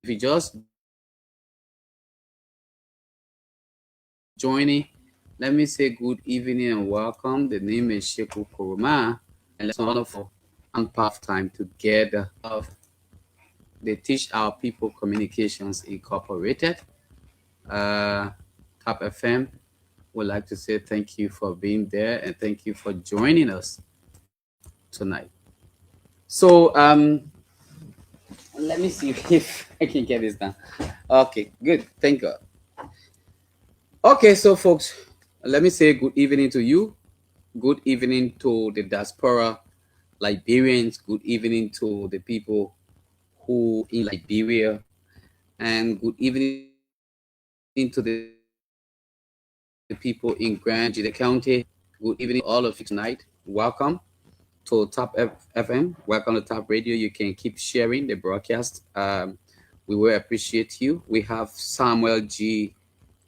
you just joining, let me say good evening and welcome. The name is Sheku Kuruma, and let's wonderful and path time together. They teach our people communications incorporated. Uh, Top FM would like to say thank you for being there and thank you for joining us tonight. So let me see if I can get this done. Okay, good. Thank God. Okay, so folks, let me say good evening to you. Good evening to the diaspora Liberians. Good evening to the people who in Liberia, and good evening to the people in Grand Jide County. Good evening to all of you tonight. Welcome to FM. Welcome to Top Radio. You can keep sharing the broadcast. We will appreciate you. We have Samuel G.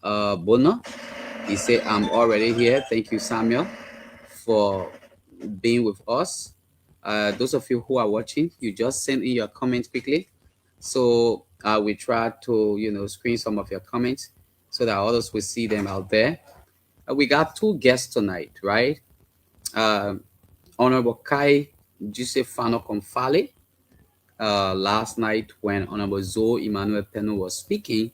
Bono. He said, I'm already here. Thank you, Samuel, for being with us. Those of you who are watching, you just send in your comments quickly. So we try to, screen some of your comments so that others will see them out there. We got two guests tonight, right? Um Honorable Kai Gisefano Confale. Last night, when Honorable ZOE Emmanuel PENNUE was speaking,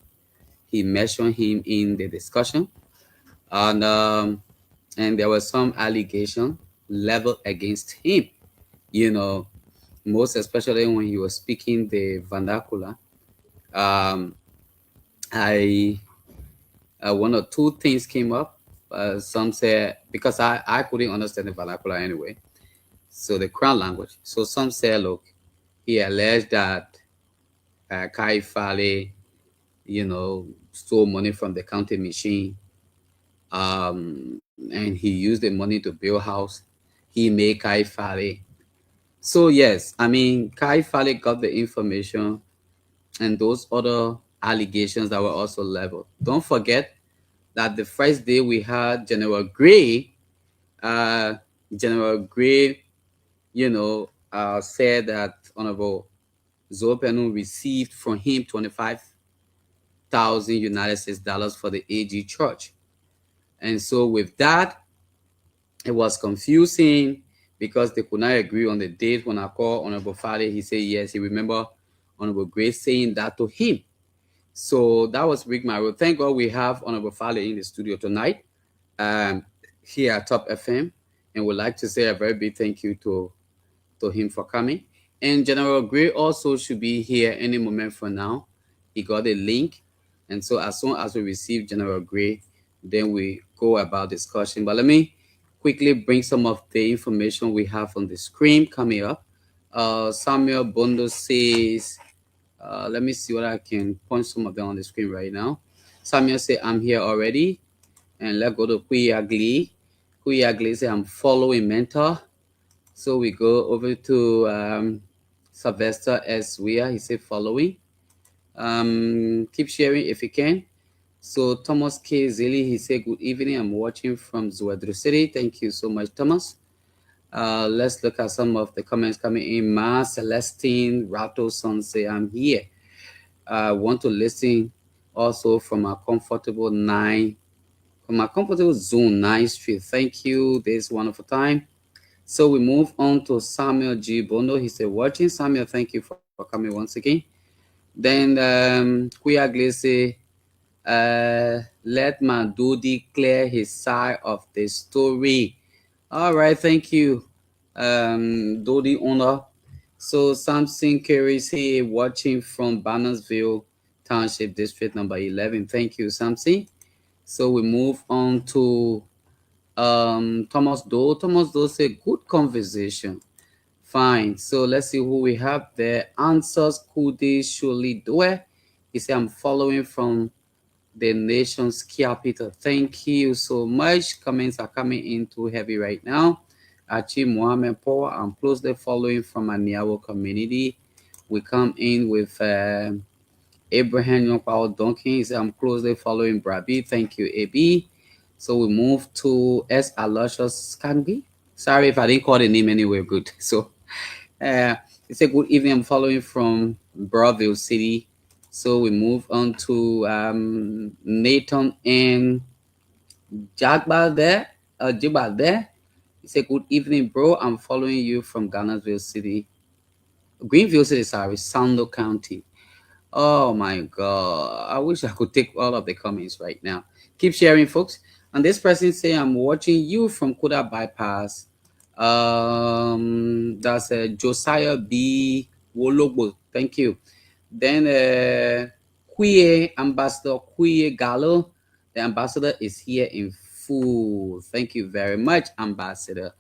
he mentioned him in the discussion, and there was some allegation leveled against him. You know, most especially when he was speaking the vernacular. Um, I One or two things came up. Some said because I couldn't understand the vernacular anyway, so the crown language. So some said, look, he alleged that Kai Fale, stole money from the counting machine, and he used the money to build house. He made Kai Fale. So yes, I mean Kai Fale got the information and those other allegations that were also leveled. Don't forget that the first day we had uh, General Gray, said that Honorable Zopenu received from him 25,000 United States dollars for the AG Church. And so with that, it was confusing because they could not agree on the date. When I called Honorable Fale, he said yes, he remember Honorable Gray saying that to him. So that was Rick Mario. Thank God we have Honorable Fale in the studio tonight, um, here at Top FM, and would like to say a very big thank you to him for coming. And General Gray also should be here any moment from now. He got a link, and so as soon as we receive General Gray, then we go about discussion. But let me quickly bring some of the information we have on the screen coming up. Samuel Bondo says, let me see what I can point some of them on the screen right now. Samuel say, I'm here already. And let's go to Kuyagli. Kuyagli say, I'm following mentor. So we go over to Sylvester S. Weir. He said following. Keep sharing if you can. So Thomas K. Zilli, he said, good evening. I'm watching from Zuadru City. Thank you so much, Thomas. Let's look at some of the comments coming in. Ma Celestine Rato-son say, I'm here. I want to listen also from a comfortable zone 9th Street. Thank you. This wonderful time. So we move on to Samuel G. Bondo. He said, watching. Samuel, thank you for coming once again. Then Kuya Glese, let Mandudi clear his side of the story. All right, thank you, Dodi owner. So Samson Kerry is here watching from Bannersville Township District number 11. Thank you, Samson. So we move on to Thomas Doe. Thomas Doe said, good conversation. Fine. So let's see who we have there. Answers Kudi Shuli Due. He said, I'm following from the nation's capital. Thank you so much. Comments are coming in too heavy right now. Achi Mohammed Paul, I'm closely following from a Niawo community. We come in with Abraham Yonkpao Donkin. He said, I'm closely following Brabi. Thank you, AB. So we move to S. Aloysius Skangbi. Sorry if I didn't call the name anyway. Good. So he said, good evening. I'm following from Broadville City. So we move on to Nathan and Jagbal there. Jibal there. He said, "Good evening, bro. I'm following you from Ghana's City, Greenville City, sorry, Sando County. Oh my God. I wish I could take all of the comments right now. Keep sharing, folks. And this person say, I'm watching you from Kuda Bypass. That's Josiah B. Wolobo. Thank you. Then Kuye, Ambassador Kuye Gallo. The ambassador is here in full. Thank you very much, Ambassador.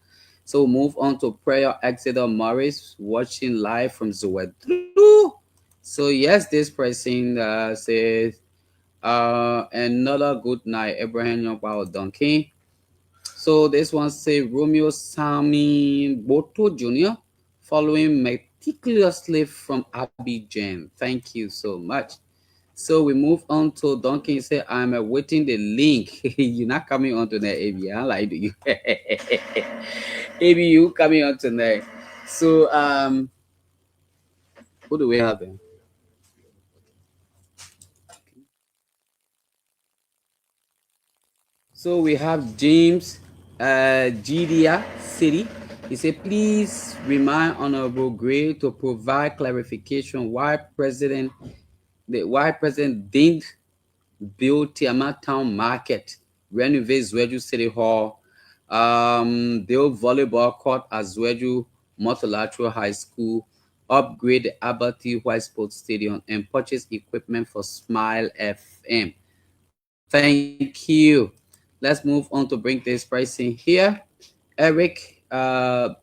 So move on to Prayer Exeter Morris, watching live from ZOE. So yes, this person says, another good night, Abraham Young Donkey. So this one say Romeo Sami Boto Jr. following meticulously from Abidjan. Thank you so much. So we move on to Donkey. Say I'm awaiting the link. You're not coming on tonight, AB. I like you. AB, you coming on tonight. So who do we have then? So we have James Gidia City. He said, please remind Honorable Gray to provide clarification why President didn't build Tiamat Town Market, renovate Zweju City Hall, build volleyball court at Zweju Multilateral High School, upgrade the Abbati White Sports Stadium, and purchase equipment for Smile FM. Thank you. Let's move on to bring this pricing here. Eric as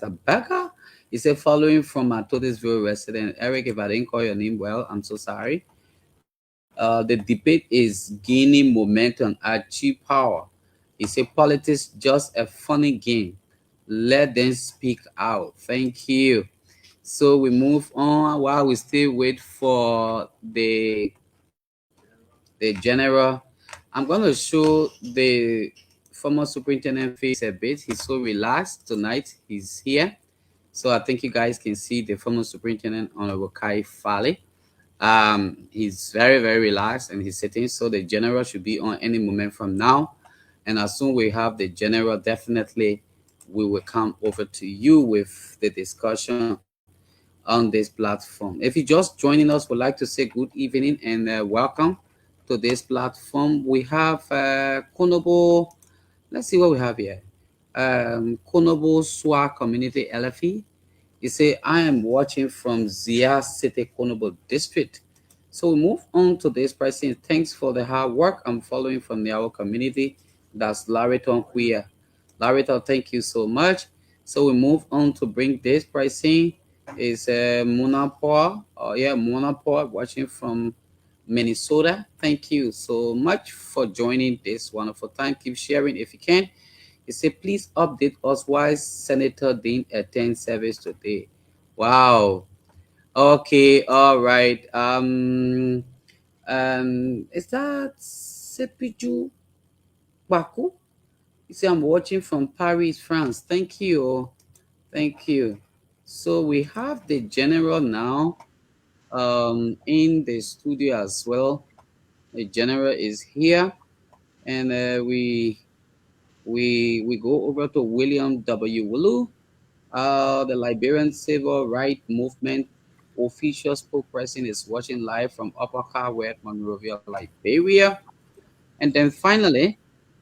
a Becca is a following from a Todesville resident. Eric, if I didn't call your name well, I'm so sorry. The debate is gaining momentum at cheap power. It's a politics just a funny game. Let them speak out. Thank you. So we move on while we still wait for the general. I'm going to show the former superintendent face a bit. He's so relaxed tonight. He's here. So I think you guys can see the former superintendent, Honorable Kai Fale. He's very, very relaxed and he's sitting. So the general should be on any moment from now. And as soon we have the general, definitely we will come over to you with the discussion on this platform. If you're just joining us, we'd like to say good evening and welcome to this platform. We have Konobo. Let's see what we have here. Konobo Swa Community LFE. You say, I am watching from Zia City, Konobo District. So we move on to this pricing. Thanks for the hard work. I'm following from the our community. That's Lariton Queer. Lariton, thank you so much. So we move on to bring this pricing. Is Monapor. Oh yeah, Monapor watching from Minnesota. Thank you so much for joining this wonderful time. Keep sharing if you can. He said, please update us why Senator didn't attend service today. Wow. Okay, all right. Is that Sepiju Baku? He said, I'm watching from Paris, France. Thank you. Thank you. So we have the general now in the studio as well. The general is here, and we go over to William W. Wulu, the Liberian Civil Rights Movement official spokesperson is watching live from Upper Carwet, Monrovia, Liberia. And then finally,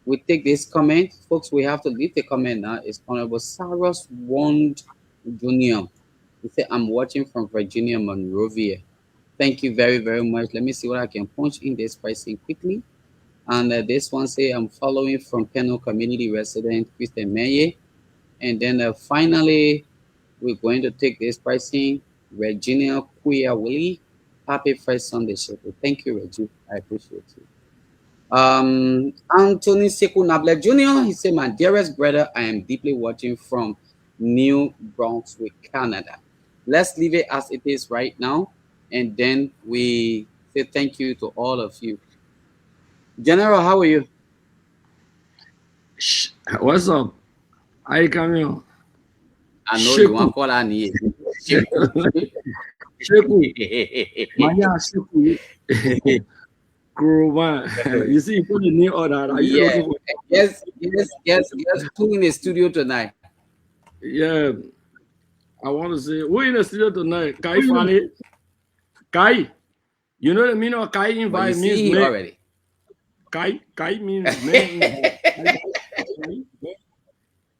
we take this comment. Folks, we have to leave the comment now. It's Honorable Cyrus Wand Jr. He said, I'm watching from Virginia, Monrovia. Thank you very, very much. Let me see what I can punch in this pricing quickly. And this one say I'm following from PENNUE community resident Christian Maye. And then finally, we're going to take this pricing. Regina Queer Willie. Happy first Sunday, Shepherd. Thank you, Reggie. I appreciate you. Anthony Sekou Nable Jr. He said, my dearest brother, I am deeply watching from New Brunswick, Canada. Let's leave it as it is right now. And then we say thank you to all of you. General, how are you? What's up? How you coming? I know you want to call on you. Sheku. Maya Sheku. Kuruma. You see, you put the name on that. Are you Yeah. looking for? Guess who in the studio tonight? Yeah. I want to say, who in the studio tonight? Kai Fale. Kai. You know the meaning of Kai But you invite means see he man. already. Kai means man invite.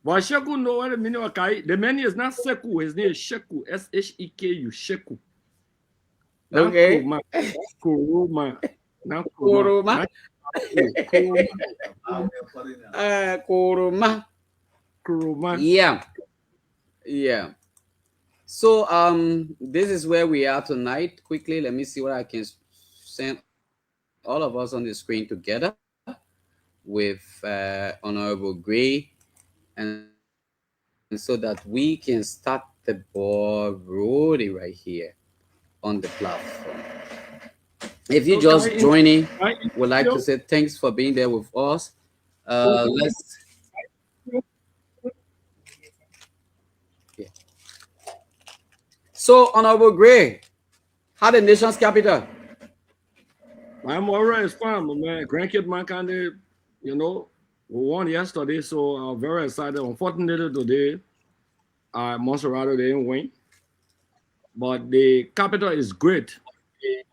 But Sheku know what the meaning of Kai. The man is not Seku, his name is Sheku. Sheku. Sheku. Not Okay. Kuruma. Kuruma. Not Kuruma. Kuruma. Not Kuruma. Kuruma. Kuruma. Yeah. Yeah. So this is where we are tonight. Quickly, let me see what I can send all of us on the screen together with Honorable Gray, and so that we can start the ball rolling right here on the platform. If you're just joining, So would like to say thanks for being there with us. Let's yeah. So Honorable Gray, how the nation's capital? I'm already fine, man. Grandkid man kind of, we won yesterday, so I'm very excited. Unfortunately, today, Monserrato didn't win, but the capital is great.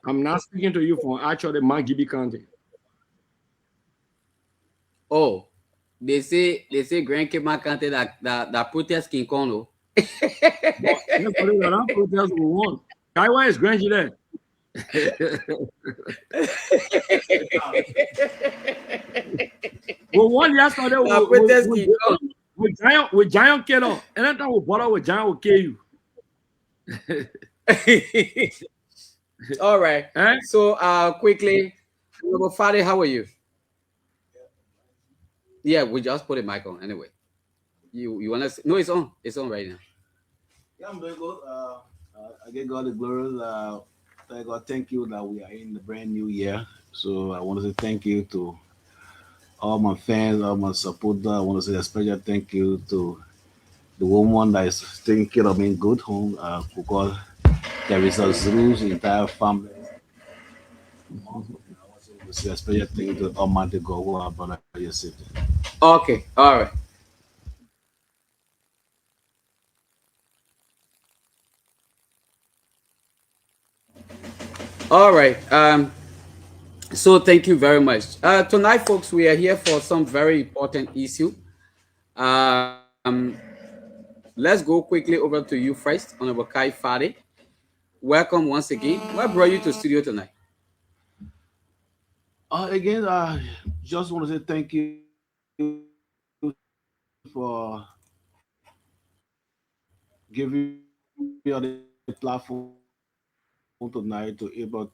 I'm not speaking to you from actually Magibi County. Oh, they say Grand Cape County that protest King Kong. Oh. But yesterday, that protest we won. Kaiwa is Grand there. We won yesterday. With giant killer. Anytime we bother with giant, will kill you. All right. Eh? So quickly, Fadi, how are you? Yeah, we just put a mic on anyway. You wanna see? No, it's on. It's on right now. Yeah, I'm doing good. I give God the glory. Thank God, thank you that we are in the brand new year. So I want to say thank you to all my fans, all my supporters. I want to say a special thank you to the woman that is taking care of me in good home. Because there is a Zeus entire family. Also, I want to say a special thank you to Almighty God who are brother yesterday. Okay. All right. All right. So thank you very much. Tonight, folks, we are here for some very important issue. Um, let's go quickly over to you first, Honorable Kai Fadi. Welcome once again. What brought you to studio tonight? Again, I just want to say thank you for giving me the platform tonight to able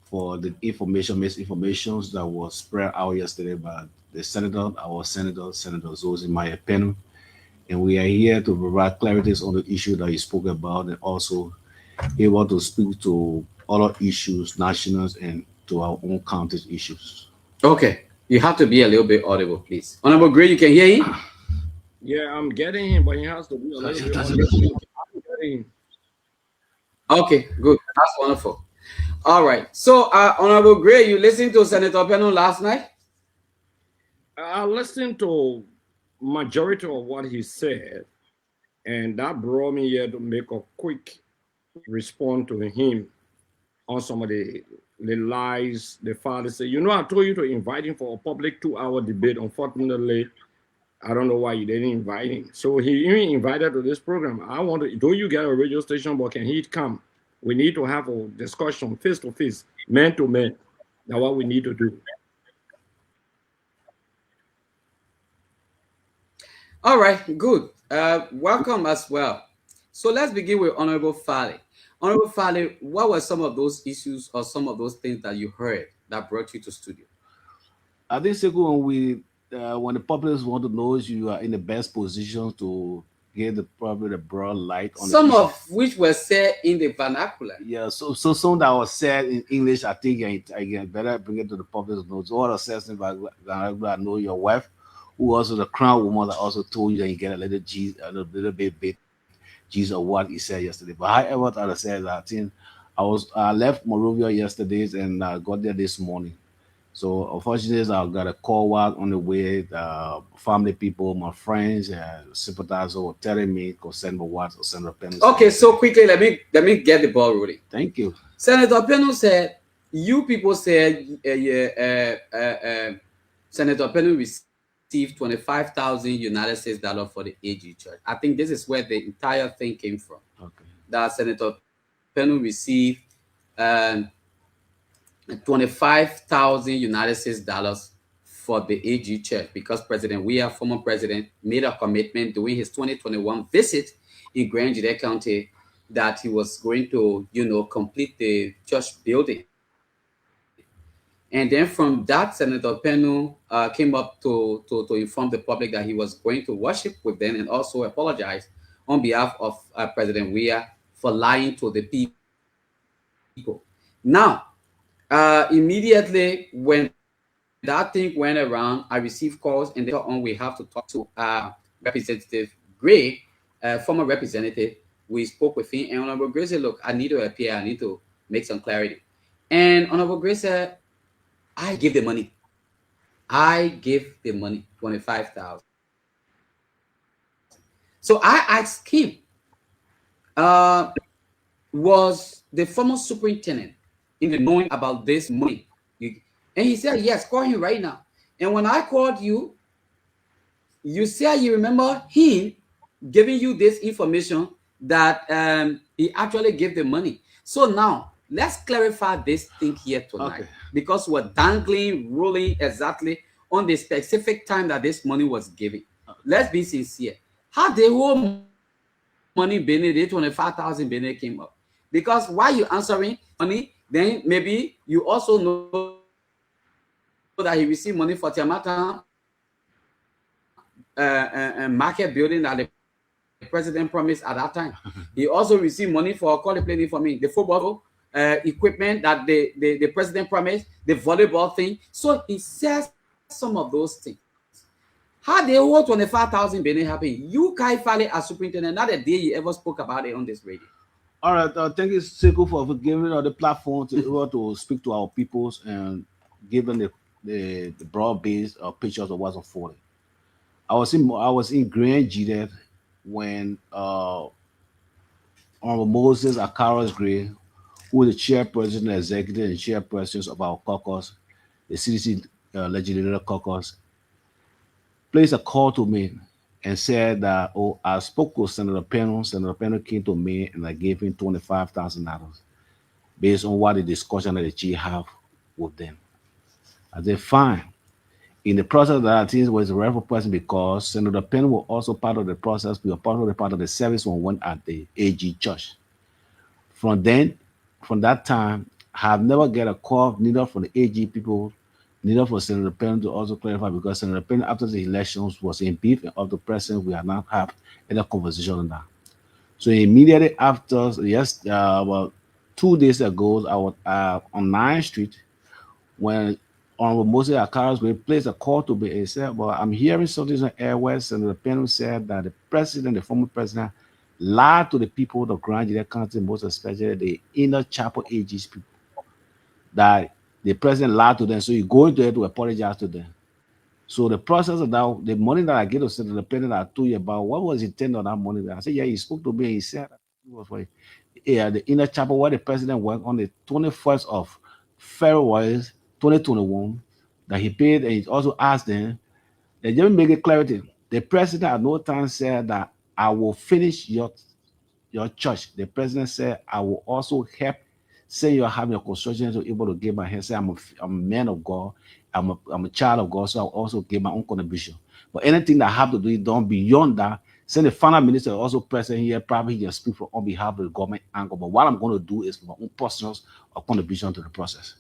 for the misinformations that was spread out yesterday by the senator, our Senator ZOE, PENNUE, and we are here to provide clarities on the issue that you spoke about, and also able to speak to other issues, nationals, and to our own county's issues. Okay. You have to be a little bit audible, please. Honorable Gray, you can hear him? Yeah, I'm getting him, but he has to be a little bit on. Okay, good. That's wonderful. All right. So, Honorable Gray, you listened to Senator Pennon last night? I listened to majority of what he said, and that brought me here to make a quick response to him on some of the lies the father said. I told you to invite him for a public 2-hour debate. Unfortunately, I don't know why you didn't invite him. So he even invited to this program. I want to, do you get a radio station, but can he come? We need to have a discussion face to face, man to man. That's what we need to do. All right, good. Welcome as well. So let's begin with Honorable Fale. Honorable Fale, what were some of those issues or some of those things that you heard that brought you to studio? I think Sekou, when the public want to know you are in the best position to get probably the broad light on some the of which were said in the vernacular. Yeah, so some that was said in English, I think I better bring it to the public's notes. All the says in vernacular, I know your wife, who also the crown woman that also told you that you get a little bit. gist of what he said yesterday. But however, as I said, I think I left Monrovia yesterday and got there this morning. So unfortunately, I got a call out on the way. Family people, my friends, sympathizers were telling me to send me what or send a penny. Okay, so quickly, let me get the ball rolling. Thank you. Senator Pennu said, you people said Senator Pennu received $25,000 United States dollar for the AG Church. I think this is where the entire thing came from. Okay. That Senator Pennu received 25,000 United States dollars for the AG Church because President Weah, former president, made a commitment during his 2021 visit in Grand Jide County that he was going to, complete the church building. And then from that, Senator Pennu came up to inform the public that he was going to worship with them and also apologize on behalf of President Weah for lying to the people. Now, immediately when that thing went around, I received calls, and then on we have to talk to Representative Gray, former representative. We spoke with him, and Honorable Gray said, "Look, I need to appear. I need to make some clarity." And Honorable Gray said, "I give the money. I give the money, 25,000." So I asked him, was the former superintendent in the knowing about this money? And he said, yes, call him right now. And when I called you, you said you remember him giving you this information that he actually gave the money. So now let's clarify this thing here tonight, okay, because we're dangling, ruling exactly on the specific time that this money was given. Let's be sincere. How the whole money, the 25,000 Benin came up? Because while you're answering money, then maybe you also know that he received money for Tiamata market building that the president promised at that time. He also received money for planning for me, the football equipment that the president promised, the volleyball thing. So he says some of those things. How the whole 25,000 Benin happen? You, Kai Fale, as superintendent, not a day you ever spoke about it on this radio. All right, thank you, Sekou, for giving us the platform to speak to our peoples and giving the broad-based pictures of what's unfolding. I was in Grand Jide when Honorable Moses ACAROUS Gray, who is the chairperson, executive, and chairperson of our caucus, the CDC legislative caucus, placed a call to me and said that, oh, I spoke to Senator Pennu. Senator Pennu came to me and I gave him $25,000 based on what the discussion that the chief have with them. I said, fine. In the process that I think was a relevant person because Senator Pennu was also part of the process. We were part of the service when we went at the AG Church. From that time, I have never get a call, neither from the AG people, neither for Senator Pennu to also clarify, because Senator Pennu, after the elections, was in beef of the president. We have not had any conversation on that. So immediately after, about 2 days ago, I was on 9th Street when Honorable Moses ACAROUS placed a call to me and said, well, I'm hearing something on airways. Senator Pennu said that the former president, lied to the people of the Grand Jide County, most especially the inner chapel AG's people, that the president lied to them, so you go there to apologize to them. So the process of that, the money that I gave to Senator Pennu that I told you about, what was the intent of that money? I said, yeah, he spoke to me. He said it was for the inner chapel where the president went on the 21st of February 2021 that he paid, and he also asked them. They didn't make it clarity. The president at no time said that I will finish your church. The president said I will also help. Say you're having a construction, so able to give my hand. Say I'm a man of God. I'm a child of God, so I'll also give my own contribution. But anything that I have to do is done beyond that. Say the final minister also present here, probably he can speak for on behalf of the government angle. But what I'm going to do is my own personal contribution to the process.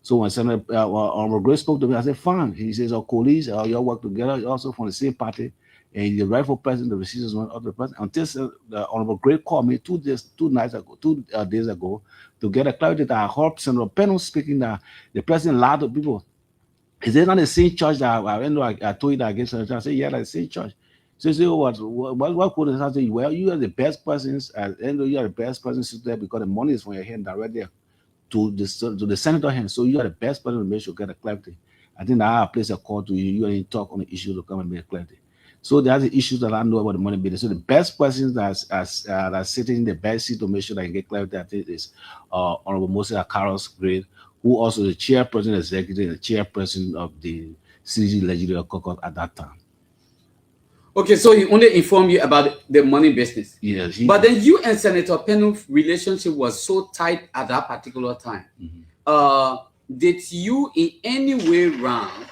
So when Senator Honorable Grace spoke to me, I said, fine. He says, our colleagues, you all work together, you're also from the same party, and the rightful president, the receivers one of the president. Until the Honorable Grace called me 2 days ago, to get a clarity that I heard Senator Pennu speaking that the president lied to people. Is it not the same church that I told you that against the church? I said, yeah, that's the same church. So you say, oh, what could I say? Well, you are the best persons, and you are the best person sit there because the money is from your hand directly to the senator hand. So you are the best person to make sure get a clarity. I think that I place a call to you. You and talk on the issue to come and make clarity. So there's the issues that I know about the money business. So the best person that's sitting in the best seat to make sure that I get clarity, I think is Honorable Moses ACAROUS Grade, who also the chairperson executive and the chairperson of the city legislative caucus at that time. Okay, so he only informed you about the money business. Yes, But then you and Senator Pennue's relationship was so tight at that particular time. Did you in any way round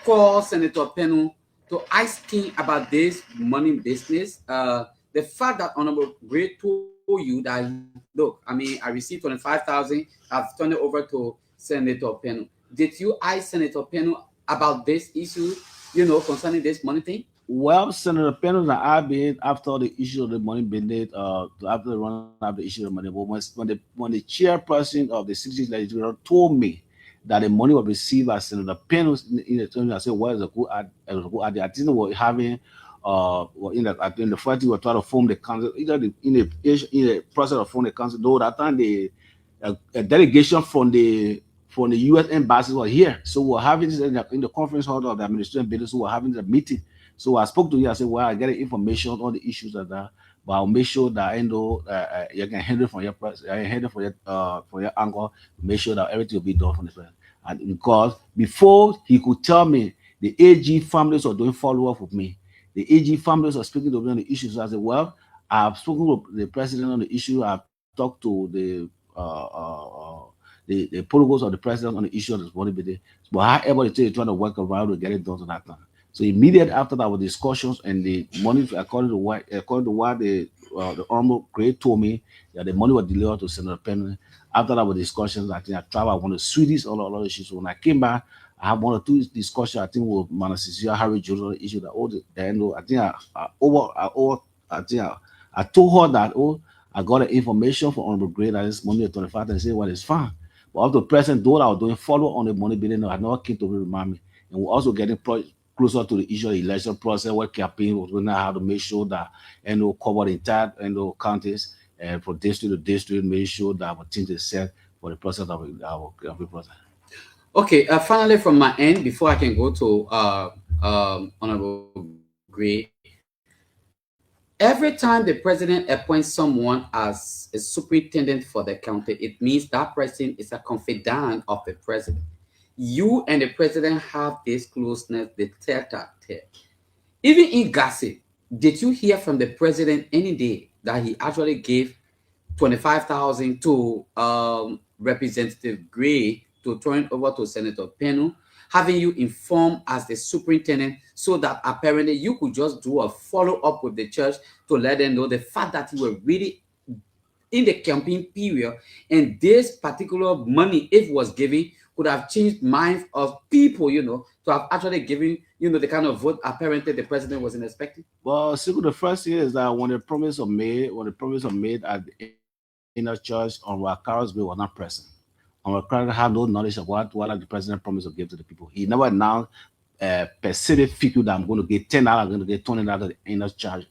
call Senator Pennue to ask him about this money business? The fact that Honorable Gray told you that, look, I mean, I received 25,000, I've turned it over to Senator Pennue. Did you ask Senator Pennue about this issue, concerning this money thing? well, Senator Pennue and I been after the issue of the money business, after the run of the issue of the money, but when the chairperson of the city legislature told me that the money was received by Senator Pennue in the terms, I said, well, it's a good idea. I didn't was having in the first we were trying to form the council, either in the process of forming the council, though that time a delegation from the U.S. embassy was here. So we were having this in the conference hall of the administration building, so we were having the meeting. So I spoke to you. I said, well, I get information on the issues of that, but I'll make sure that I know you can handle from your for your angle, make sure that everything will be done from the president. And because before he could tell me, the AG families are doing follow-up with me. The AG families are speaking to me on the issues. So I said, well, I've spoken with the president on the issue. I've talked to the protocols of the president on the issue of this money business. But however, they're trying to work around to get it done to that time. So immediately after that, with discussions and the money, according to what the Honorable Gray told me, that the money was delivered to Senator Pennue. After that, with discussions, I think I traveled. I want to sweet this all other issues. So when I came back, I have one or two discussions. I think with Manasseh Harry Jones on the issue that I told her that I got the information from Honorable Gray that this money is 25, and say, well, it's fine. But up to present, though I was doing follow on the money billing, I never came to remind me. And we're also getting closer to the issue of the election process, where campaign was going to have to make sure that cover the entire counties and from district to district, make sure that our things is set for the process of our campaign process. Okay, finally from my end, before I can go to Honorable Gray, every time the president appoints someone as a superintendent for the county, it means that person is a confidant of the president. You and the president have this closeness, the tete-a-tete. Even in gossip, did you hear from the president any day that he actually gave 25,000 to Representative Gray to turn over to Senator Pennue, having you informed as the superintendent so that apparently you could just do a follow-up with the church to let them know the fact that you were really in the campaign period, and this particular money, if it was given, could have changed minds of people, to have actually given, the kind of vote apparently the president wasn't expecting? Well, Siku, the first thing is that when the promise was made at the inner church, on ACAROUS bill was not present. On ACAROUS had no knowledge of what the president promised to give to the people. He never announced a specific figure that I'm going to get $10, I'm going to get $20 to the inner church,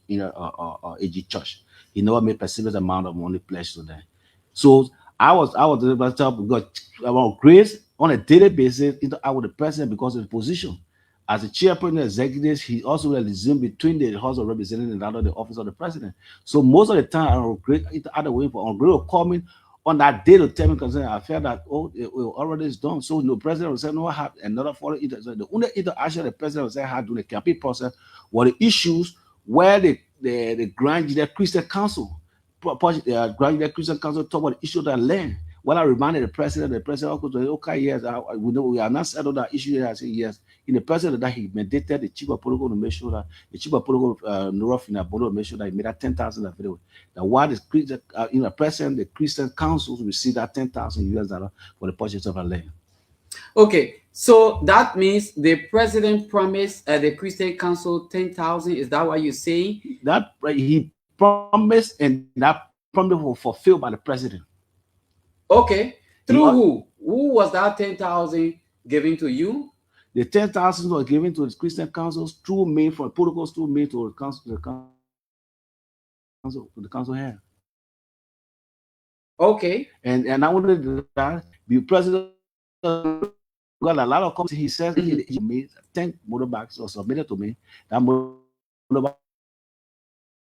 AG church. He never made a specific amount of money pledged to them. So I was able to tell because about Grace on a daily basis interact with the president because of the position. As a chairperson executive, he also will resume between the House of Representatives and the office of the president. So most of the time, I Grace interact waiting for Grace will call me on that day to tell me concerning I felt that it already is done. So the president will say no, I have another follow. So the only interaction the president will say had during the campaign process were the issues where the Grand Christian Council, Grand Christian Council talk about the issue that land. When I reminded the president okay, yes, we know we are not settled that issue here. I said yes. In the president that he mandated the chief of protocol to make sure that the chief of protocol to make sure that he made that 10,000 available. That while the president, the Christian councils receive that $10,000 for the purchase of a land. Okay, so that means the president promised the Christian Council 10,000. Is that what you're saying? That he promised, and that promise was fulfilled by the president. Okay, through who? Who was that 10,000 given to you? The 10,000 were given to the Christian councils through May, from protocols through May to the council, to the council here. Okay. And not only that, the president got a lot of comments. He says he made 10 motorbikes or submitted to me. That motorbike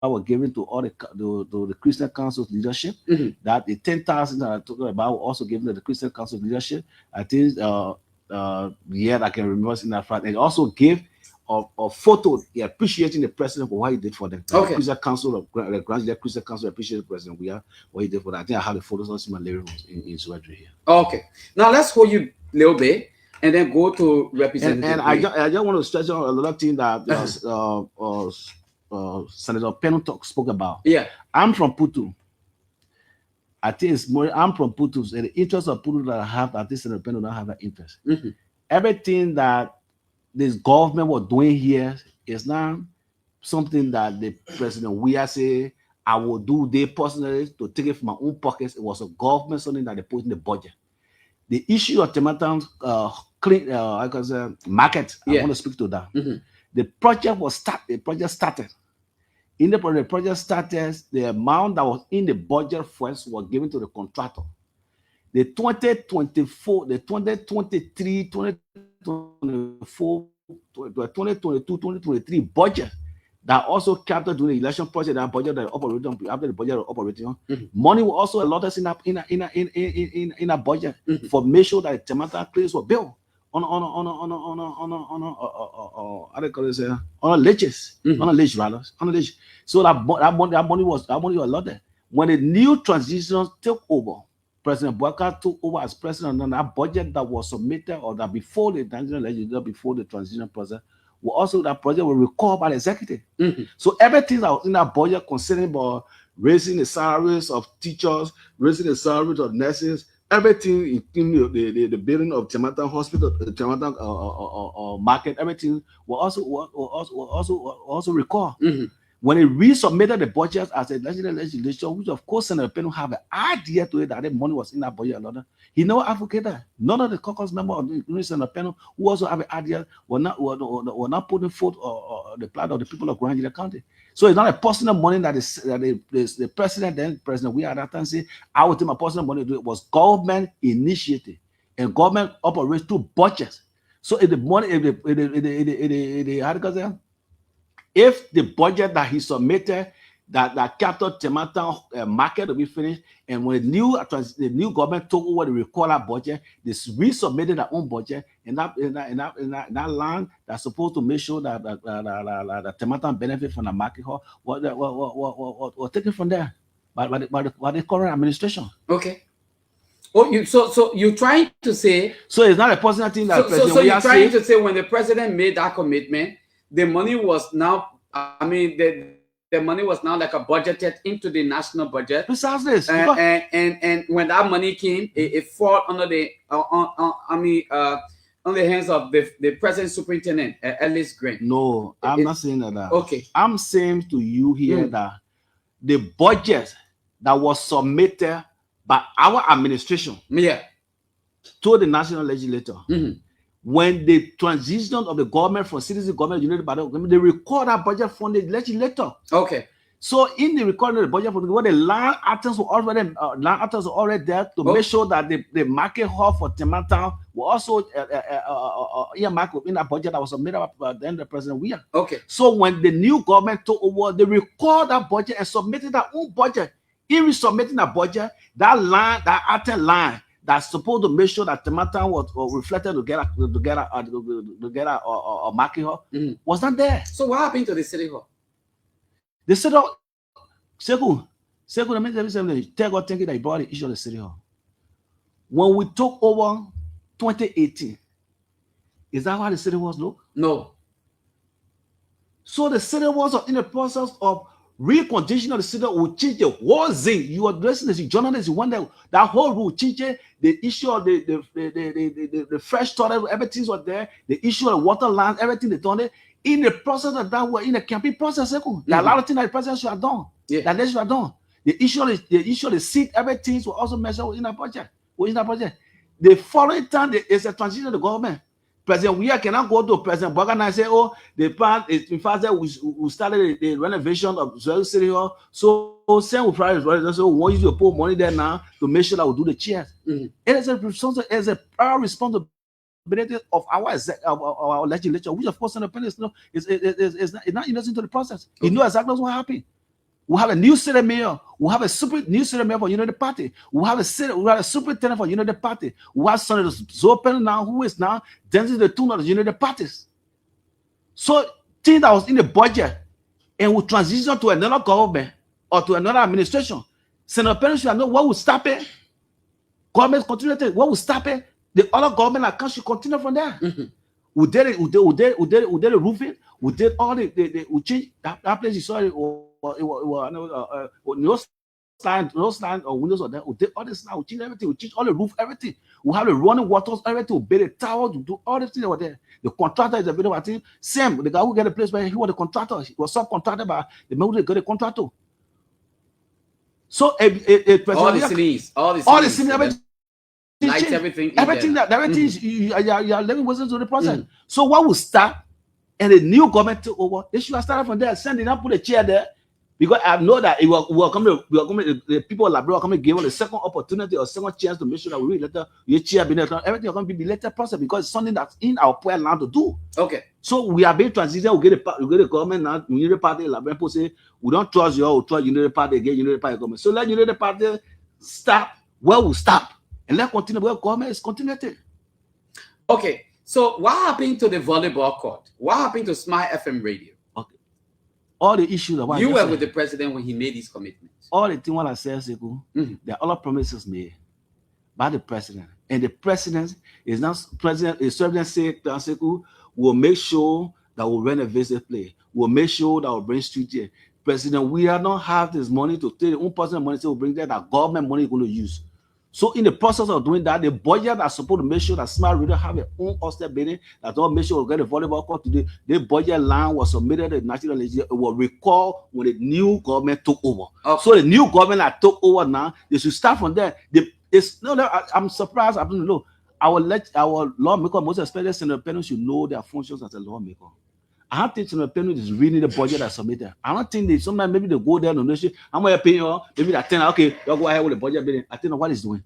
were given to all the Christian council's leadership. That the 10,000 that I talked about were also given to the Christian council leadership. I think yeah, I can remember in that fact. And also gave a photo appreciating the president for what he did for them. Okay. The Christian council, the Grand Christian council appreciated the president. We are what he did for that. I think I have the photos on my living room in Sweden here. Okay. Now let's hold you a little bit and then go to Representative. And I just want to stress on another thing that Senator PENNUE spoke about. Yeah. I'm from Putu. I think it's more, I'm from Putu. And the interest of Putu that I have, I think Senator PENNUE don't have that interest. Everything that this government was doing here is not something that the president we are say I will do they personally to take it from my own pockets. It was a government something that they put in the budget. The issue of tomatoes clean I can say market. I want to speak to that. The project was the project started. In the project started, the amount that was in the budget first was given to the contractor. The 2024, the 2023, 2024, 2022, 2023 budget that also captured during the election project, that budget that operated after the budget operating, money was also allotted in a budget for make sure that the tomato clays were built on a leaches, on a leash rather, on a leash. So that money was allotted. When the new transition took over, President Bouaka took over as president, and that budget that was submitted or that before the transition legislature, before the transition process, also that project was recalled by the executive. So everything that was in that budget concerning about raising the salaries of teachers, raising the salaries of nurses, everything in the building of Jamaican hospital, Jamaican market, everything was also recalled. When they resubmitted the budget as a legislature, which of course Senator PENNUE have an idea to it that the money was in that budget, he never advocated. None of the caucus members, including Senator PENNUE, who also have an idea, were not putting forth the plan of the people of Grand County. So it's not a personal money that the president, then President we at that time say, I will take my personal money to do it. Was government initiative, and government operates through budgets. So if the money, if the budget that he submitted, that capital tomato market will be finished, and when the new government took over the required budget, they resubmitted their own budget, and that land that's supposed to make sure that the tomato benefit from the market was taken from there by the current administration. Okay. Oh, so you're trying to say? So it's not a personal thing that. So you're trying to say when the president made that commitment, the money was now, I mean, the money was now like a budgeted into the national budget. Precisely. And when that money came, it fell under the on the hands of the present superintendent, Ellis Green. No, I'm not saying that. Okay. I'm saying to you here that the budget that was submitted by our administration to the national legislature, when the transition of the government from citizen government united by the government, they record that budget from the legislature. Okay. So in the recording of the budget, where the land items were already there to make sure that the market hall for tomato were also earmarked in that budget that was submitted by the president. Okay. So when the new government took over, they record that budget and submitted their own budget. In resubmitting that budget, that line, that item line that's supposed to make sure that tomato was reflected to get a market hall was not there. So what happened to the city hall? The city hall, Sekou, let me tell you something. Tell God, thank you that he brought the issue of the city hall. When we took over 2018, is that how the city halls look? No. So the city halls are in the process of reconditioning of the city will change the whole thing. You are listening to journalists, you wonder that whole rule change the issue of the fresh toilet, everything was there, the issue of water lines, everything they done it. In the process of that, we're in the campaign process. There are a lot of things that the president should have done. That they should have done. The issue of the seat, everything was also measured in that budget. The following time, there is a transition of the government. President Weah cannot go to President Burger and say, oh, the part is in fact that we started the renovation of Zoe City Hall. So same with private residents. So we want you to put money there now to make sure that we do the chairs. It is a prior responsibility of our legislature, which of course Senator Pennue is not innocent to the process. He knows exactly what happened. We have a new city mayor. We have a new city mayor for United Party. We have a superintendent for United Party. We have Senator ZOE Pennue now, who is now dancing the tune of the United Parties. So things that was in the budget and we transition to another government or to another administration, Senator Pennue should know what will stop it. Government continuity, what will stop it? The other government account should continue from there. We did it. We did the roofing. We did all we changed that place. You saw it. No stand or windows or that. We did all this now. We changed everything. We changed all the roof, everything. We have the running waters, everything. We build a tower to do all the things that were there. The contractor is a bit of a thing. Same. The guy who get a place where he was the contractor. He was subcontracted by the man who got a contractor. So all the ceilings, lights, everything you are living within to the process. So what will start and the new government took over? They should have started from there, sending up, put a chair there, because I know that we are coming. The people of Liberia are coming to give us a second opportunity or second chance to make sure that we later your chair be there. Everything is going to be the later process because it's something that's in our plan now to do. Okay. So we are being transitioned. We get the government now. United Party, Liberian people say we don't trust you. We trust United Party again. United Party government. So let United Party stop where we stop. And let's continue where government is continuing. Okay, so what happened to the volleyball court? What happened to Smile FM radio? Okay, all the issues that you were with the president when he made his commitments. All the things what I said, there are other promises made by the president, and the president is now president. The president said, "We'll make sure that we'll renovate the place. We'll make sure that we'll bring street here." President, we are not have this money to take one person money, so we'll bring that government money is going to use. So in the process of doing that, the budget are supposed to make sure that Smart Radio have their own hostel building, that don't make sure we get the volleyball court today. The budget line was submitted to the national legislature. It will recall when the new government took over. Okay. So the new government that took over now, they should start from there. I'm surprised. I don't know. Our lawmaker, most especially Senator Pennue, should know their functions as a lawmaker. I don't think Senator Pennue is reading the budget that's submitted. I don't think they sometimes maybe they go there and they say, I'm going to pay you, maybe that 10, okay, you'll go ahead with the budget building. I think what he's doing.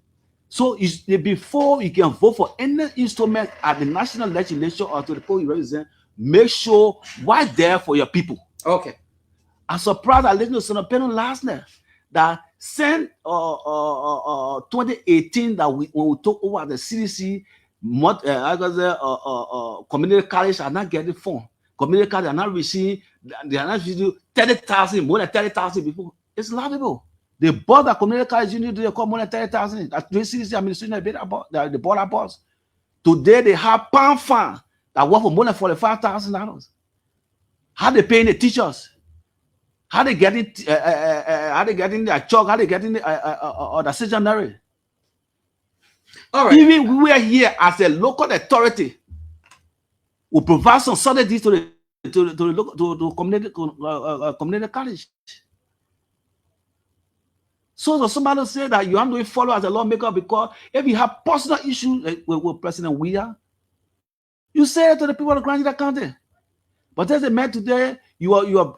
So before you can vote for any instrument at the national legislature or to the people you represent, make sure what's there for your people. Okay. I'm surprised I listened to Senator Pennue last night that since 2018 that when we took over the CDC, community college are not getting funds. Community college are not receiving, they are not receiving 30,000, more than 30,000 before. It's laughable. They bought the community college unit, they call more than 30,000. That's the CDC administration about the border boss. Today they have pound fund that work for more than $45,000. How they paying the teachers? How they getting their chalk? How they getting the stationery? All right. Even we are here as a local authority. We provide some subsidies to the community college. So somebody say that you have to follow as a lawmaker because if you have personal issues with President Weah, you say it to the people of Grand County. But there's a man today, you're